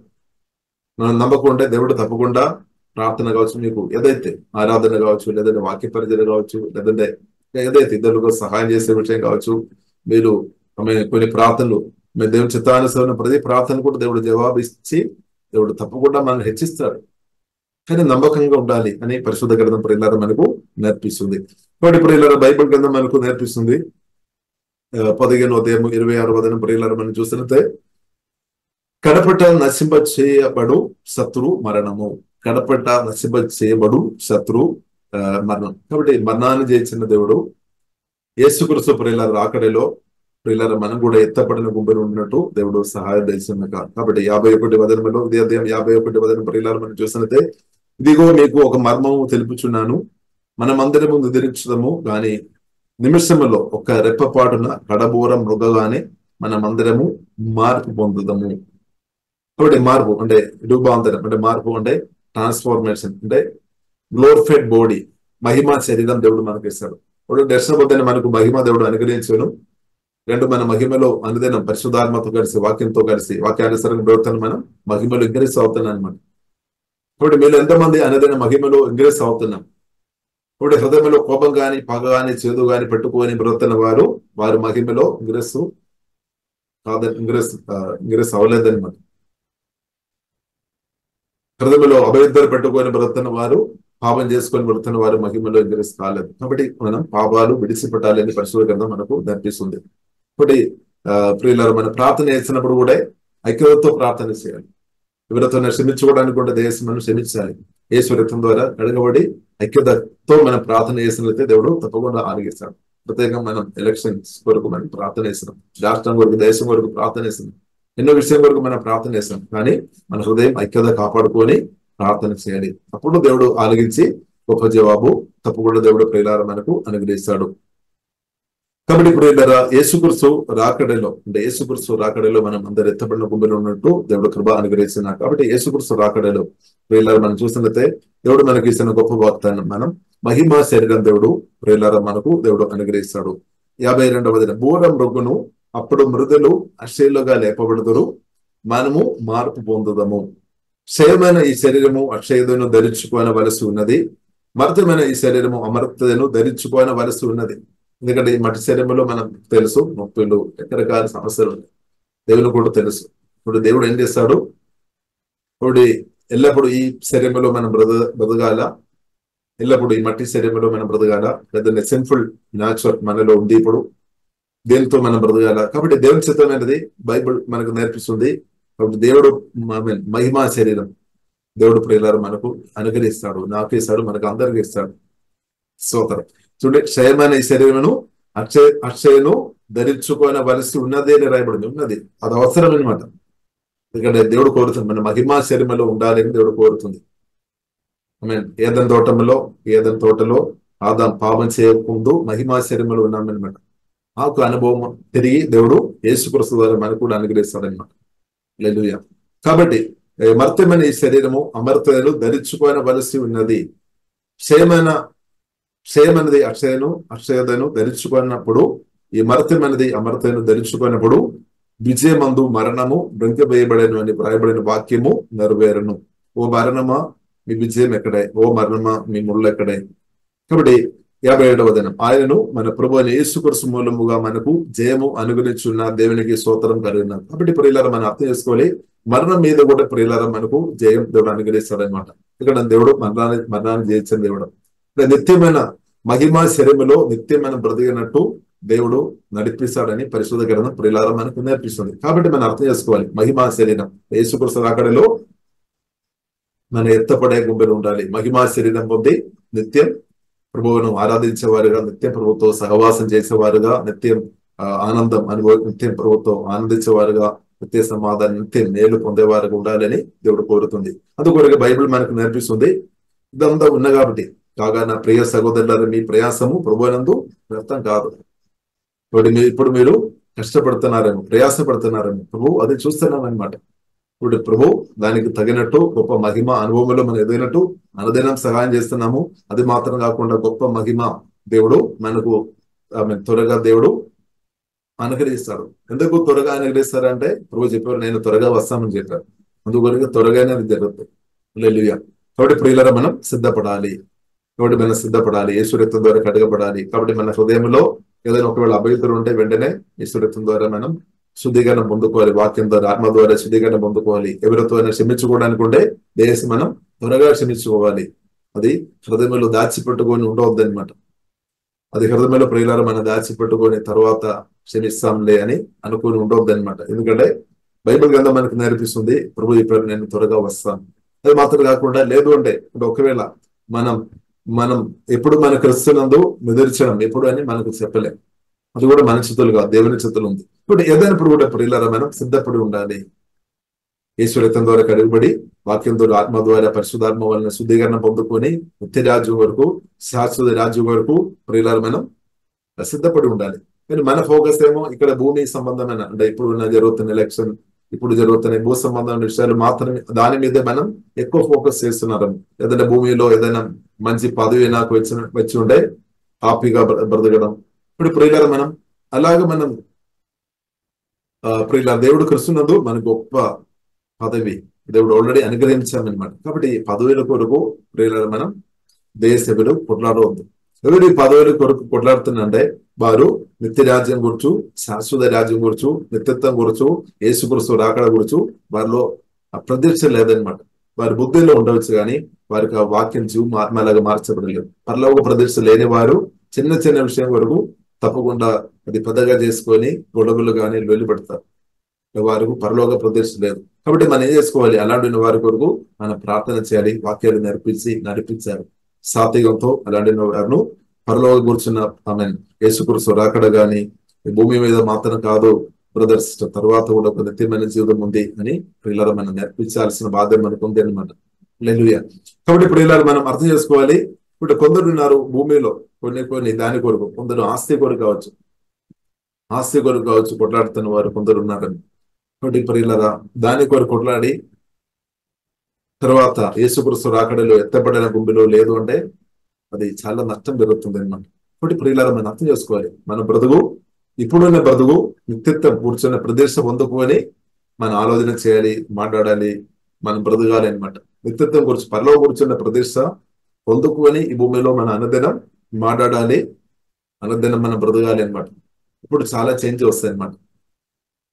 మనం నమ్మకుంటే దేవుడు తప్పకుండా ప్రార్థన కావచ్చు, మీకు ఏదైతే ఆరాధన కావచ్చు, లేదంటే వాక్య పరిచయం కావచ్చు, లేదంటే ఏదైతే ఇద్దరులకు సహాయం చేసే విషయం కావచ్చు, మీరు కొన్ని ప్రార్థనలు మేము దేవుని చిత్తానుసరణ ప్రతి ప్రార్థన కూడా దేవుడు జవాబు ఇచ్చి దేవుడు తప్పకుండా మనల్ని హెచ్చిస్తాడు. కానీ నమ్మకంగా ఉండాలి అని పరిశుద్ధ గ్రంథం ప్రియులారా మనకు నేర్పిస్తుంది. కాబట్టి ప్రియులారా బైబిల్ గ్రంథం మనకు నేర్పిస్తుంది. 15:26 ప్రియులారా మనం చూసినట్టే కడపట నశింప చేయబడు శత్రు మరణము. కడపట నశింప చేయబడు శత్రు మరణం. కాబట్టి మరణాన్ని జయించిన దేవుడు యేసుక్రీస్తు ప్రియులారా రాకడలో ప్రియులారా మనం కూడా ఎత్తపడిన గుంపులు ఉన్నట్టు దేవుడు సహాయం చేసిన. కాబట్టి 51 ఇదే అధ్యాయం 51 ప్రియులారా మనం చూసినట్టే ఇదిగో మీకు ఒక మర్మము తెలుపుచున్నాను, మనమందరము నిద్రించదము గాని నిమిషములో ఒక రెప్పపాటున కడబూరం మృగగానే మనమందరము మార్పు పొందుదాము. కాబట్టి మార్పు అంటే రూపాంతరం అంటే మార్పు అంటే ట్రాన్స్ఫార్మేషన్ అంటే గ్లోరిఫైడ్ బాడీ, మహిమ శరీరం దేవుడు మనకి ఇస్తాడు. ఇప్పుడు దర్శనబద్ధని మనకు మహిమ దేవుడు అనుగ్రహించను. రెండు, మన మహిమలో అనుదినం పరిశుద్ధాత్మతో కలిసి వాక్యంతో కలిసి వాక్యానుసరంగా ప్రవర్తన మనం మహిమలో ఇంక్రీస్ అవుతున్నాం అనమాట. ఇప్పుడు మీరు ఎంతమంది అనుదిన మహిమలో ఇంక్రీస్ అవుతున్నాం. ఇప్పుడు హృదయంలో కోపం గాని పగ గాని చేదు గాని పెట్టుకొని బ్రతున్న వారు మహిమలో ఇంగ్రెస్ అవ్వలేదన్నమాట. హృదయంలో అభ్యర్థులు పెట్టుకొని బ్రతున్న వారు, పాపం చేసుకొని బ్రతున్న వారు మహిమలో ఇంగ్రెస్ కాలేదు. కాబట్టి మనం పాపాలు విడిచిపెట్టాలని పరిశుద్ధ గ్రంథం మనకు నేర్పిస్తుంది. కాబట్టి ప్రియులారా, మనం ప్రార్థన చేసినప్పుడు కూడా ఐక్యతతో ప్రార్థన చేయాలి. ఎవరితో క్షమించుకోవడానికి కూడా దేశం మనం క్షమించాలి. యేసు రక్తం ద్వారా కడగబడి ఐక్యతతో మనం ప్రార్థన చేసినట్లయితే దేవుడు తప్పకుండా ఆలకిస్తాడు. ప్రత్యేకంగా మనం ఎలక్షన్స్ కొరకు మనం ప్రార్థన చేస్తున్నాం, రాష్ట్రం కొరకు, దేశం కొరకు ప్రార్థన చేస్తున్నాం, ఎన్నో విషయం కొరకు మనం ప్రార్థన చేస్తాం. కానీ మన హృదయం ఐక్యత కాపాడుకొని ప్రార్థన చేయాలి. అప్పుడు దేవుడు ఆలకించి గొప్ప జవాబు తప్పకుండా దేవుడు ప్రియులారా మనకు అనుగ్రహిస్తాడు. కాబట్టి ఇప్పుడు యేసుక్రీస్తు రాకడలో అంటే యేసుక్రీస్తు రాకడలో మనం అందరు ఎత్తబడిన గుంపులో ఉన్నట్టు దేవుడు కృప అనుగ్రహిస్తున్నారు. కాబట్టి యేసుక్రీస్తు రాకడలో ప్రియులారా మనం చూసినట్లయితే దేవుడు మనకి ఇస్తున్న గొప్ప వాగ్దానం, మనం మహిమ శరీరం దేవుడు ప్రియులారా మనకు దేవుడు అనుగ్రహిస్తాడు. 52వ వచనం, బూర మృగును అప్పుడు మృదులు అక్షయులుగా లేపబడుదురు, మనము మార్పు పొందుదము. క్షయమైన ఈ శరీరము అక్షయులను ధరించుకోనవలసి ఉన్నది, మర్తమైన ఈ శరీరము అమర్తను ధరించుకోనవలసి ఉన్నది. ఎందుకంటే ఈ మట్టి శరీరంలో మనం తెలుసు నొప్పులు, రకరకాల సమస్యలు ఉన్నాయి. దేవుని కూడా తెలుసు. ఇప్పుడు దేవుడు ఏం చేస్తాడు, ఇప్పుడు ఎల్లప్పుడు ఈ శరీరంలో మనం బ్రతకాల, ఎల్లప్పుడు ఈ మట్టి శరీరంలో మనం బ్రతకాల, లేదా సింపుల్ న్యాచురల్ మనలో ఉంది. ఇప్పుడు దేనితో మనం బ్రతకాల. కాబట్టి దేవుని చిత్తమైనది బైబిల్ మనకు నేర్పిస్తుంది. కాబట్టి దేవుడు మహిమా శరీరం దేవుడు ప్రియులారా మనకు అనుగ్రహిస్తాడు, నాకు ఇస్తాడు, మనకు అందరికి ఇస్తాడు. స్తోత్రం. చూడండి, క్షయమైన ఈ శరీరమును అక్షయను ధరించుకోనవలసి ఉన్నది అని రాయబడింది. ఉన్నది, అది అవసరం అనమాట. ఎందుకంటే దేవుడు కోరుతుంది మన మహిమా శరీరంలో ఉండాలి అని దేవుడు కోరుతుంది. ఏదైనా తోటలో ఆదాం పాపం చేయకముందు మహిమా శరీరంలో ఉన్నామన్నమాట. ఆకు అనుభవం తిరిగి దేవుడు యేసుక్రీస్తు ద్వారా మనకు కూడా అనుగ్రహిస్తాడనమాట. హల్లెలూయా. కాబట్టి మర్త్యమైన ఈ శరీరము అమర్త్యను ధరించుకోనవలసి ఉన్నది. క్షయమైనది అక్షయతను ధరించుకున్నప్పుడు, ఈ మర్త్యమైనది అమర్త్యను ధరించుకున్నప్పుడు విజయమందు మరణము బ్రొంకివేయబడెను అని వ్రాయబడిన వాక్యము నెరవేరును. ఓ మరణమా మీ విజయం ఎక్కడే, ఓ మరణమా మీ ముళ్ళు ఎక్కడే. కాబట్టి 57వ వచనం, ఆయనను మన ప్రభువైన యేసుక్రీస్తు మూలముగా మనకు జయము అనుగ్రహించున్న దేవునికి స్తోత్రం కలిగినారు. కాబట్టి ప్రియులారా మనం అర్థం చేసుకోవాలి, మరణం మీద కూడా ప్రియులారా మనకు జయం దేవుడు అనుగ్రహిస్తాడనమాట. ఇక్కడ దేవుడు మరణాన్ని జయించిన దేవుడు. నిత్యమైన మహిమా శరీరములో నిత్యమైన బ్రతికినట్టు దేవుడు నడిపిస్తాడని పరిశుద్ధ గ్రంథం ప్రియులారా మనకు నేర్పిస్తుంది. కాబట్టి మనం అర్థం చేసుకోవాలి, మహిమా శరీరం యేసుక్రీస్తు రాకడలో మన ఎత్తపడే గుంపెలు ఉండాలి. మహిమా శరీరం పొంది నిత్యం ప్రభువును ఆరాధించేవారుగా, నిత్యం ప్రభుతో సహవాసం చేసేవారుగా, నిత్యం ఆనందం నిత్యం ప్రభుతో ఆనందించేవారుగా, నిత్య సమాధానం, నిత్యం మేలు పొందేవారుగా ఉండాలని దేవుడు కోరుతుంది. అందుకొరకు బైబిల్ మనకు నేర్పిస్తుంది. ఇదంతా ఉన్న కాబట్టి కాగా నా ప్రియ సహోదరులారా, మీ ప్రయాసము ప్రభువునందు వ్యర్థం కాదు. ఇప్పుడు మీరు కష్టపడుతున్నారేమో, ప్రయాసపడుతున్నారేమో, ప్రభు అది చూస్తున్నాం అనమాట. ఇప్పుడు ప్రభు దానికి తగినట్టు గొప్ప మహిమ అనుభవంలో మనం ఎదిగినట్టు అనుదినం సహాయం చేస్తున్నాము. అది మాత్రం కాకుండా గొప్ప మహిమ దేవుడు మనకు త్వరగా దేవుడు అనుగ్రహిస్తాడు. ఎందుకు త్వరగా అనుగ్రహిస్తారంటే ప్రభు చెప్పారు, నేను త్వరగా వస్తామని చెప్పారు. అందుకొరకు త్వరగానే అది జరుగుతుంది. హల్లెలూయా. కాబట్టి ప్రియులారా మనం సిద్ధపడాలి. యేసు రక్తం ద్వారా కడగబడాలి. కాబట్టి మన హృదయంలో ఏదైనా ఒకవేళ అభ్యర్థులు ఉంటే వెంటనే యేసు రక్తం ద్వారా మనం శుద్ధీకరణ పొందుకోవాలి. వాక్యం ద్వారా, ఆత్మ ద్వారా శుద్ధీకరణ పొందుకోవాలి. ఎవరితో అయినా క్షమించుకోవడానికి ఉంటే దేశం మనం త్వరగా క్షమించుకోవాలి. అది హృదయంలో దాచిపెట్టుకొని ఉండవద్దు అనమాట. అది హృదయంలో ప్రియులారా మనం దాచిపెట్టుకొని తర్వాత క్షమిస్తాంలే అని అనుకుని ఉండవద్దు అనమాట. ఎందుకంటే బైబిల్ గ్రంథం మనకు నేర్పిస్తుంది, ప్రభు చెప్పారు నేను త్వరగా వస్తాను. అది మాత్రం కాకుండా లేదు అంటే ఒకవేళ మనం ఎప్పుడు మన క్రిస్తునందు నిద్రించడం ఎప్పుడు అని మనకు చెప్పలేం. అది కూడా మన చేతులు కాదు, దేవుని చేతులు ఉంది. ఇప్పుడు ఏదైనప్పుడు కూడా ప్రియులారా మనం సిద్ధపడి ఉండాలి. యేసు రక్తం ద్వారా కడుగుబడి వాక్యం ద్వారా, ఆత్మ ద్వారా, పరిశుద్ధాత్మ వలన శుద్ధీకరణ పొందుకొని నిత్య రాజ్యం వరకు, శాశ్వత రాజ్యం వరకు ప్రియులారా మనం సిద్ధపడి ఉండాలి. కానీ మన ఫోకస్ ఏమో ఇక్కడ భూమి సంబంధమైన అంటే ఇప్పుడు జరుగుతున్న ఎలక్షన్, ఇప్పుడు జరుగుతున్న భూ సంబంధమైన విషయాలు మాత్రమే, దాని మీదే మనం ఎక్కువ ఫోకస్ చేస్తున్నారు. ఏదైనా భూమిలో ఏదైనా మంచి పదవి నాకు వచ్చి ఉంటే హ్యాపీగా బ్రతకడం. ఇప్పుడు ప్రియులారా మనం అలాగే మనం ప్రియుల దేవుడు క్రిస్తునందు మనకు గొప్ప పదవి దేవుడు ఆల్రెడీ అనుగ్రహించామన్నమాట. కాబట్టి ఈ పదవుల కొరకు ప్రియులారా మనం దేశంలో కొట్లాడవద్దు. ఎవరు ఈ పదవుల కొరకు కొట్లాడుతుందంటే వారు నిత్య రాజ్యం గురించి, శాశ్వత రాజ్యం గురించి, నిత్యత్వం గురించి, యేసుక్రీస్తు రాకడ గురించి వారిలో ప్రదీక్ష లేదనమాట. వారి బుద్ధిలో ఉండవచ్చు కానీ వారికి ఆ వాక్యం జీవం ఆత్మలాగా మార్చబడలేదు. పరలోక ప్రదీక్ష లేని వారు చిన్న చిన్న విషయం వరకు తప్పకుండా అది పెద్దగా చేసుకొని గొడవలు కానీ వెళ్ళిపెడతారు. వారికి పరలోక ప్రదీక్ష లేదు. కాబట్టి మనం ఏం చేసుకోవాలి? అలాంటి వారి కొరకు మనం ప్రార్థన చేయాలి. వాక్యాలు నడిపించారు సాత్వికంతో. అలాంటి వారిను పరలోక కూర్చున్న ఆమె యేసుక్రీస్తు రాకడ గాని భూమి మీద మాత్రం కాదు బ్రదర్స్, తర్వాత కూడా ఒక నిత్యమైన జీవితం ఉంది అని ప్రియులారా మనం నేర్పించాల్సిన బాధ్యత మనకు ఉంది అనమాట. హల్లెలూయా. కాబట్టి ప్రియులారా మనం అర్థం చేసుకోవాలి. ఇప్పుడు కొందరు ఉన్నారు భూమిలో కొన్ని దాని కొరకు, కొందరు ఆస్తి కొరకు కావచ్చు కొట్లాడుతున్న వారు కొందరు ఉన్నారని. కాబట్టి ప్రియులారా దాని కొరకు కొట్లాడి తర్వాత యేసుక్రీస్తు రాకడలో ఎత్తబడిన గుంపులో లేదు అంటే అది చాలా నష్టం జరుగుతుంది అనమాట. కాబట్టి ప్రియులారా మనం అర్థం చేసుకోవాలి. మన బ్రతుకు ఇప్పుడున్న బ్రతుకు నిత్యత్వం కూర్చున్న ప్రదేశం పొందుకొని మనం ఆలోచన చేయాలి, మాట్లాడాలి, మనం బ్రతకాలి అనమాట. నిత్యత్వం గురించి పరలో కూర్చున్న ప్రదేశం పొందుకొని ఈ భూమిలో మన అనుదినం మాట్లాడాలి, అనుదినం మనం బ్రతకాలి అనమాట. ఇప్పుడు చాలా చేంజ్ వస్తాయి అనమాట.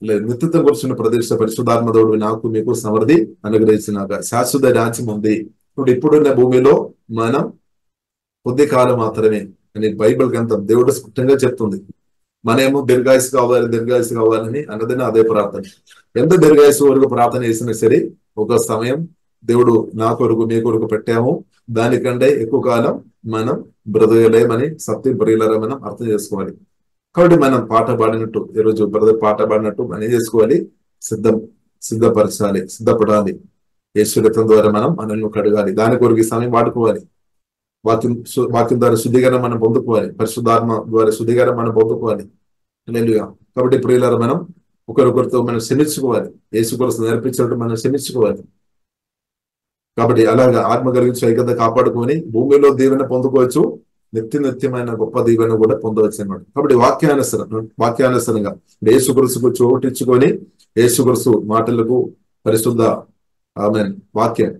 లేదు, నిత్యత్వం కూర్చున్న ప్రదేశ పరిశుద్ధాత్మదేవుడు నాకు మీకు సమృద్ధి అనుగ్రహించినాక శాశ్వత రాజ్యం ఉంది. ఇప్పుడున్న భూమిలో మనం కొద్ది కాలం మాత్రమే అని బైబిల్ గ్రంథం దేవుడు స్పష్టంగా చెప్తుంది. మనమేమో దీర్ఘాయుసు కావాలని అన్నదని అదే ప్రార్థన. ఎంత దీర్ఘాయుసు వరకు ప్రార్థన చేసినా సరే ఒక సమయం దేవుడు నా కొరకు మీ కొరకు పెట్టాము, దానికంటే ఎక్కువ కాలం మనం బ్రతకలేమని సత్యం ప్రియులారా మనం అర్థం చేసుకోవాలి. కాబట్టి మనం పాట పాడినట్టు ఈరోజు బ్రదర్ పాట పాడినట్టు మనం ఏం చేసుకోవాలి? సిద్ధపడాలి. యేసు రక్తం ద్వారా మనం మనల్ని కడగాలి. దాని కొరకు ఈ సమయం వాడుకోవాలి. వాక్యం ద్వారా శుద్ధీకరణ మనం పొందుకోవాలి. పరిశుద్ధాత్మ ద్వారా శుద్ధీకరణ మనం పొందుకోవాలి. హల్లెలూయా. కాబట్టి ప్రియులారా మనం ఒకరికొకరితో మనం క్షమించుకోవాలి. యేసు కొరకు నేర్పించినట్టు మనం క్షమించుకోవాలి. కాబట్టి అలాగా ఆత్మ కలిగించి ఐక్యత కాపాడుకొని భూమిలో దీవెన పొందుకోవచ్చు, నిత్యమైన గొప్ప దీవెన కూడా పొందవచ్చు అన్నమాట. కాబట్టి వాక్యానుసరంగా యేసుక్రీస్తుకు చోటించుకొని యేసుక్రీస్తు మాటలకు పరిశుద్ధ ఆమేన్ వాక్యం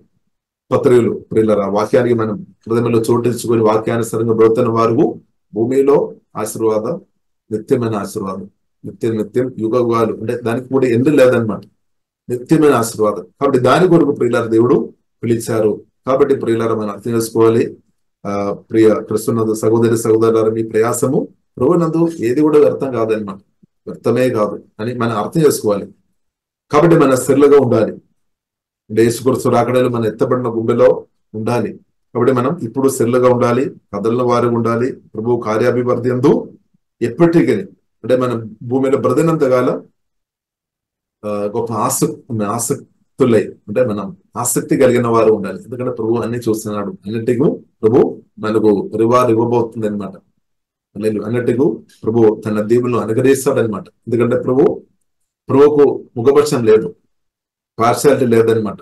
పత్రికలు ప్రియులారా వాక్యానికి మనం హృదయంలో చోటించుకొని వాక్యానుసరంగా బ్రతుకుతున్న వారు భూమిలో ఆశీర్వాదం, నిత్యమైన ఆశీర్వాదం, నిత్యం యుగాలు అంటే దానికి కూడా ఎందు లేదనమాట. నిత్యమైన ఆశీర్వాదం. కాబట్టి దాని కొరకు ప్రియులారా దేవుడు పిలిచారు. కాబట్టి ప్రియులారా మనం అర్థం చేసుకోవాలి. ప్రియ క్రిస్తునందు సహోదరులారా మీ ప్రయాసము ప్రభువునందు ఏది కూడా వ్యర్థం కాదనమాట. వ్యర్థమే కాదు అని మనం అర్థం చేసుకోవాలి. కాబట్టి మన స్థిరలుగా ఉండాలి. అంటే యేసుక్రీస్తు రాకడలో మనం ఎత్తబడిన గుండెలో ఉండాలి. కాబట్టి మనం ఇప్పుడు స్థిరలుగా ఉండాలి, కదలిన వారు ఉండాలి. ప్రభు కార్యాభివృద్ధి అందు ఎప్పటికీ అంటే మనం భూమిలో బ్రతినంత కాలం గొప్ప ఆసక్తులై అంటే మనం ఆసక్తి కలిగిన వారు ఉండాలి. ఎందుకంటే ప్రభు అన్ని చూస్తున్నాడు. అన్నిటికీ ప్రభు మనకు రివార్డ్ ఇవ్వబోతుంది అనమాట. అన్నిటికీ ప్రభు తన దీవులను అనుగ్రహిస్తాడు అనమాట. ఎందుకంటే ప్రభువుకు ముఖపక్షం లేదు, పార్షాలిటీ లేదనమాట.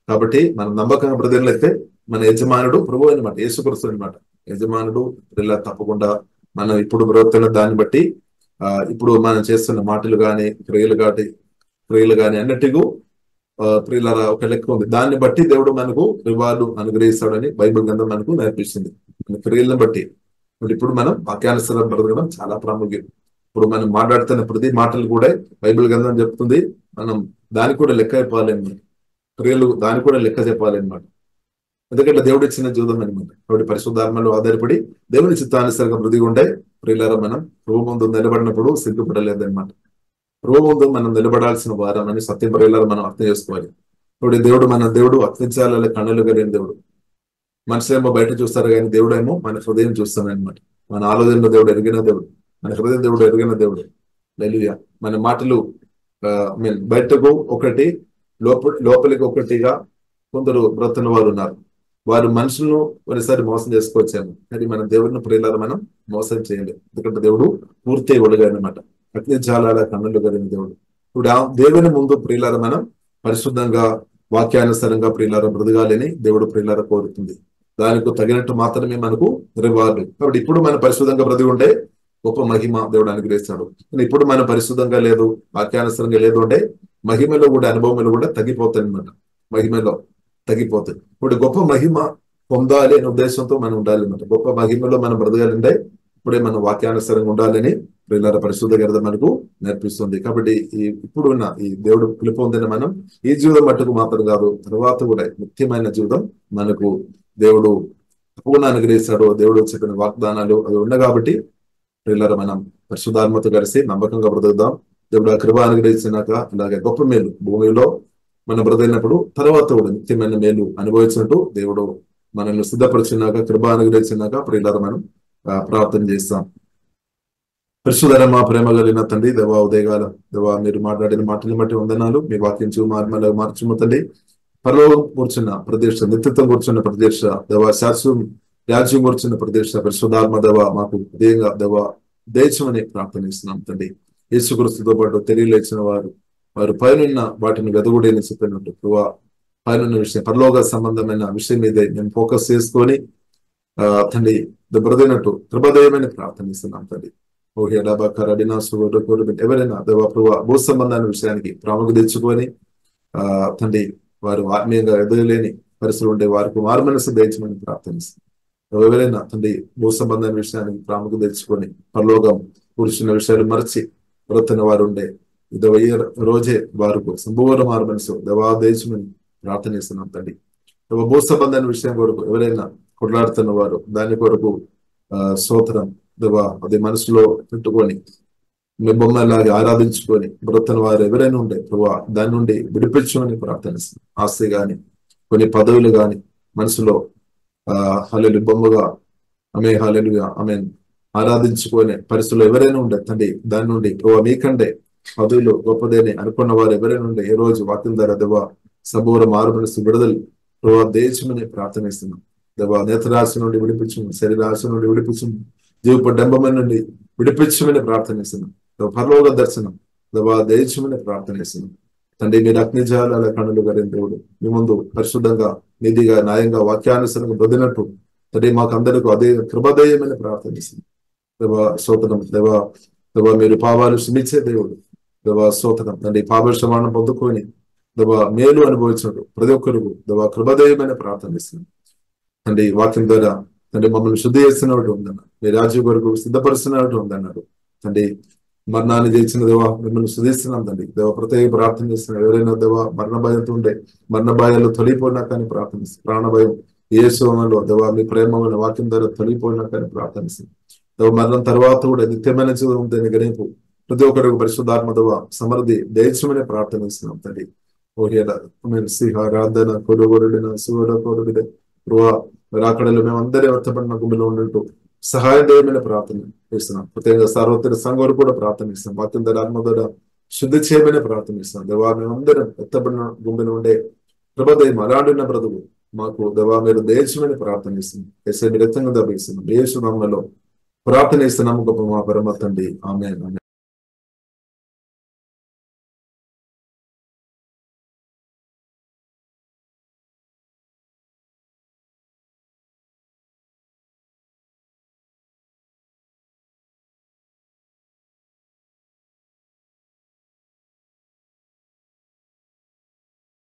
కాబట్టి మనం నమ్మకంగా బ్రదర్లైతే మన యజమానుడు ప్రభు అనమాట, యేసుక్రీస్తు అనమాట. యజమానుడు ఇలా తప్పకుండా మనం ఇప్పుడు బ్రతుకుతున్న దాన్ని బట్టి ఇప్పుడు మనం చేస్తున్న మాటలు కానీ క్రియలు కానీ అన్నిటికీ ప్రియులారా ఒక లెక్క ఉంది. దాన్ని బట్టి దేవుడు మనకు రివార్డు అనుగ్రహిస్తాడని బైబిల్ గ్రంథం మనకు నేర్పిస్తుంది. క్రియలను బట్టి ఇప్పుడు మనం వాక్యానుసరం బ్రతకడం చాలా ప్రాముఖ్యం. ఇప్పుడు మనం మాట్లాడుతున్న ప్రతి మాటలు కూడా బైబిల్ గ్రంథం చెప్తుంది. మనం దానికి కూడా లెక్క చెప్పాలి అనమాట. క్రియలు దానికి కూడా లెక్క చెప్పాలి అనమాట. ఎందుకంటే దేవుడు ఇచ్చిన జీవితం అనమాట. కాబట్టి పరిశుద్ధాత్మలో ఆధారపడి దేవుని చిత్తానుసరంగా మృదిగా ఉంటే ప్రియులారా మనం ప్రభు ముందు నిలబడినప్పుడు సిగ్గుపడలేదన్నమాట. ప్రభు ముందు మనం నిలబడాల్సిన వారం అని సత్యం ప్రియులారా మనం అర్థం చేసుకోవాలి. ఇప్పుడు దేవుడు అత్యంచాల కన్నులు కలిగిన దేవుడు. మనుషులేమో బయట చూస్తారు కానీ దేవుడు ఏమో మన హృదయం చూస్తానమాట. మన ఆలోచనలో దేవుడు ఎరిగిన దేవుడు, మన హృదయం దేవుడు ఎరిగిన దేవుడు. హల్లెలూయా. మన మాటలు బయటకు ఒకటి లోపలికి ఒకటిగా కొందరు బ్రతున్న వారు ఉన్నారు. వారు మనుషులను కొన్నిసారి మోసం చేసుకోవచ్చాము, కానీ మన దేవుడిని ప్రియులారా మనం మోసం చేయలేదు. ఎందుకంటే దేవుడు పూర్తి ఒడుగా అనమాట, అగ్ని జ్వాలల కన్నులు కలిగిన దేవుడు. ఇప్పుడు ఆ దేవుని ముందు ప్రియులారా మనం పరిశుద్ధంగా వాక్యానుసారంగా ప్రియులారా బ్రతకాలని దేవుడు ప్రియులారా కోరుతుంది. దానికి తగినట్టు మాత్రమే మనకు రివార్డు. కాబట్టి ఇప్పుడు మనం పరిశుద్ధంగా బ్రతికి ఉంటే గొప్ప మహిమ దేవుడు అనుగ్రహిస్తాడు. కానీ ఇప్పుడు మనం పరిశుద్ధంగా లేదు, వాక్యానుసారంగా లేదు అంటే మహిమలో కూడా అనుభవంలో కూడా తగ్గిపోతాయి అనమాట. మహిమలో తగ్గిపోతుంది. ఇప్పుడు గొప్ప మహిమ పొందాలి అనే ఉద్దేశంతో మనం ఉండాలి అనమాట. గొప్ప మహిమలో మనం బ్రతకాలంటే ఇప్పుడే మనం వాక్యానుసారంగా ఉండాలని ప్రియులారా పరిశుద్ధ గ్రంథం మనకు నేర్పిస్తుంది. కాబట్టి ఇప్పుడు ఉన్న ఈ దేవుడు పిలుపు పొందిన మనం ఈ జీవితం మట్టుకు మాత్రం కాదు, తర్వాత కూడా ముఖ్యమైన జీవితం మనకు దేవుడు తప్పకుండా అనుగ్రహిస్తాడు. దేవుడు చెప్పిన వాగ్దానాలు అవి ఉన్నాయి కాబట్టి ప్రియులారా మనం పరిశుద్ధాత్మతో కలిసి నమ్మకంగా బ్రతుకుదాం. దేవుడు ఆ కృప అనుగ్రహించినాక అలాగే గొప్ప మేలు భూమిలో మనం బ్రతికినప్పుడు తర్వాత కూడా నిత్యమైన మేలు అనుభవించినట్టు దేవుడు మనల్ని సిద్ధపరిచినాక కృప అనుగ్రహించినాక ప్రియులారా మనం ప్రార్థన చేస్తాం. పరిశుద్ధ మా ప్రేమ కలిగిన తండ్రి, దేవా ఉదయగాల దేవా మీరు మాట్లాడిన మాటని బట్టి వందనాలు. మీ వాక్యం మార్చుము తండ్రి. పరలోకం కూర్చున్న ప్రదేశ, నిత్యత్వం కూర్చున్న ప్రదేశ దేవా, శాశ్వతం రాజ్యం కూర్చున్న ప్రదేశ పరిశుద్ధాత్మ దేవా మాకు ఉదయంగా దేవా దేశమని ప్రార్థనిస్తున్నాం తండ్రి. యేసుక్రీస్తుతో పాటు తెలియలేచిన వారు పైన వాటిని వెదగుడని చెప్పినట్టు ప్రభా పైన విషయం పరలోక సంబంధమైన విషయం మీదే మేము ఫోకస్ చేసుకొని తండ్రి బ్రతినట్టు కృపదయమని ప్రార్థనిస్తున్నాం తండ్రి. ఓహే డబాకర్ అడినాసు ఎవరైనా దేవా ప్రభా భూ సంబంధమైన విషయానికి ప్రాముఖ్యత తెచ్చుకొని తండ్రి వారు ఆత్మీయంగా ఎదగలేని పరిస్థితులు ఉంటే వారికి మారుమనసు దయచమని ప్రార్థనిస్తాం. ఎవరైనా తండ్రి భూ సంబంధమైన విషయానికి ప్రాముఖ్యత తెచ్చుకొని పరలోకం కూర్చున్న విషయాలు మరచి బ్రతున్న వారు ఉండే ఈ రోజే వారికి సంపూర్ణ మారుమనసు దేవా దయచమని ప్రార్థనిస్తున్నాం తండ్రి. భూ సంబంధమైన విషయం కొరకు ఎవరైనా కొట్లాడుతున్న వారు దాని కొరకు స్తోత్రం దేవా అది మనసులో పెట్టుకొని మీ బొమ్మలాగా ఆరాధించుకొని బ్రతున్న వారు ఎవరైనా ఉండే ప్రభా దాని నుండి విడిపించమని ప్రార్థనిస్తున్నాం. ఆస్తి గాని కొన్ని పదవులు గాని మనసులో హల్లెలూయా బొమ్మగా హల్లెలూయా ఆమేన్ ఆరాధించుకునే పరిస్థితుల్లో ఎవరైనా ఉండే తండ్రి దాని నుండి ప్రభా మీకంటే పదవులు గొప్పదేని అనుకున్న వారు ఎవరైనా ఉండే ఏ రోజు వాక్యం ద్వారా దేవా సబూర మారుమనసు విడుదల ప్రభా దేశమని ప్రార్థనిస్తున్నాం. దేవా నేత్రరాశి నుండి విడిపించమని, శరీరాశి నుండి విడిపించమని, జీవపు డంబం నుండి విడిపించమని ప్రార్థనిస్తున్నాం. పరలోక దర్శనం దేవా దేశమని ప్రార్థనిస్తున్నాం తండ్రి. మీరు అగ్ని జ్వాలల కన్నులు కలిగిన దేవుడు, మీ ముందు పరిశుద్ధంగా నిధిగా న్యాయంగా వాక్యానుసరంగా బ్రతినట్టు తండ్రి మాకు అందరికీ అదే కృపదయమని ప్రార్థనిస్తున్నాం. దేవా స్తోత్రం దేవా మీరు పాపాలు క్షమించే దేవుడు దేవా స్తోత్రం తండ్రి. పాప క్షమాపణ పొందుకొని దేవా మేలు అనుభవించినట్టు ప్రతి ఒక్కరికి దేవా కృపదయమని ప్రార్థనిస్తున్నాం తండ్రి. వాక్యం ద్వారా తండ్రి మమ్మల్ని శుద్ధి చేస్తున్నట్టు ఉందన్నారు, మీ రాజ్యం కొరకు సిద్ధపరుస్తున్నట్టు ఉందన్నారు తండ్రి. మరణాన్ని జయించిన దేవా మిమ్మల్ని శుద్ధిస్తున్నాం తండ్రి. దేవ ప్రత్యేక ప్రార్థన చేస్తున్నాం. ఎవరైనా దేవా మరణ భయంతో ఉండే మరణ భయాలు తొలిపోయినా కానీ ప్రార్థనిస్తున్నాం. ప్రాణ భయం యేసులో దేవా మీ ప్రేమ వాక్యం ద్వారా తొలిపోయినా కానీ ప్రార్థనిస్తున్నాం. దేవ మరణం తర్వాత కూడా నిత్యమైన జీవనం దాన్ని గణింపు ప్రతి ఒక్కరికి పరిశుద్ధాత్మ దేవా సమృద్ధి దయచమని ప్రార్థనిస్తున్నాం తండ్రి. సింహారాధన కొడుగొరుడిన సూర్యకొరుడిన ప్రభా రాకడలో మేము అందరి అర్థపడిన గుండెలో ఉన్నట్టు సహాయం చేయమని ప్రార్థన చేస్తున్నాం. ప్రత్యేకంగా సార్వత్రిక సంఘం కూడా ప్రార్థనిస్తాం. వాక్యం ద్వారా ఆత్మ ద్వారా శుద్ధి చేయమని ప్రార్థనిస్తాం. దేవా మేమందరం ఎత్తబడిన గుండెలో ఉండే ప్రభదయం అలాంటిన్న బ్రతుకు మాకు దేవా మీరు దేశమని ప్రార్థనిస్తున్నాం. ఎస్ఐ రక్తంగా దభిస్తున్నాం. యేసు నామములో ప్రార్థన ఇస్తున్నాము గొప్ప మా పరమ తండ్రి. ఆమేన్.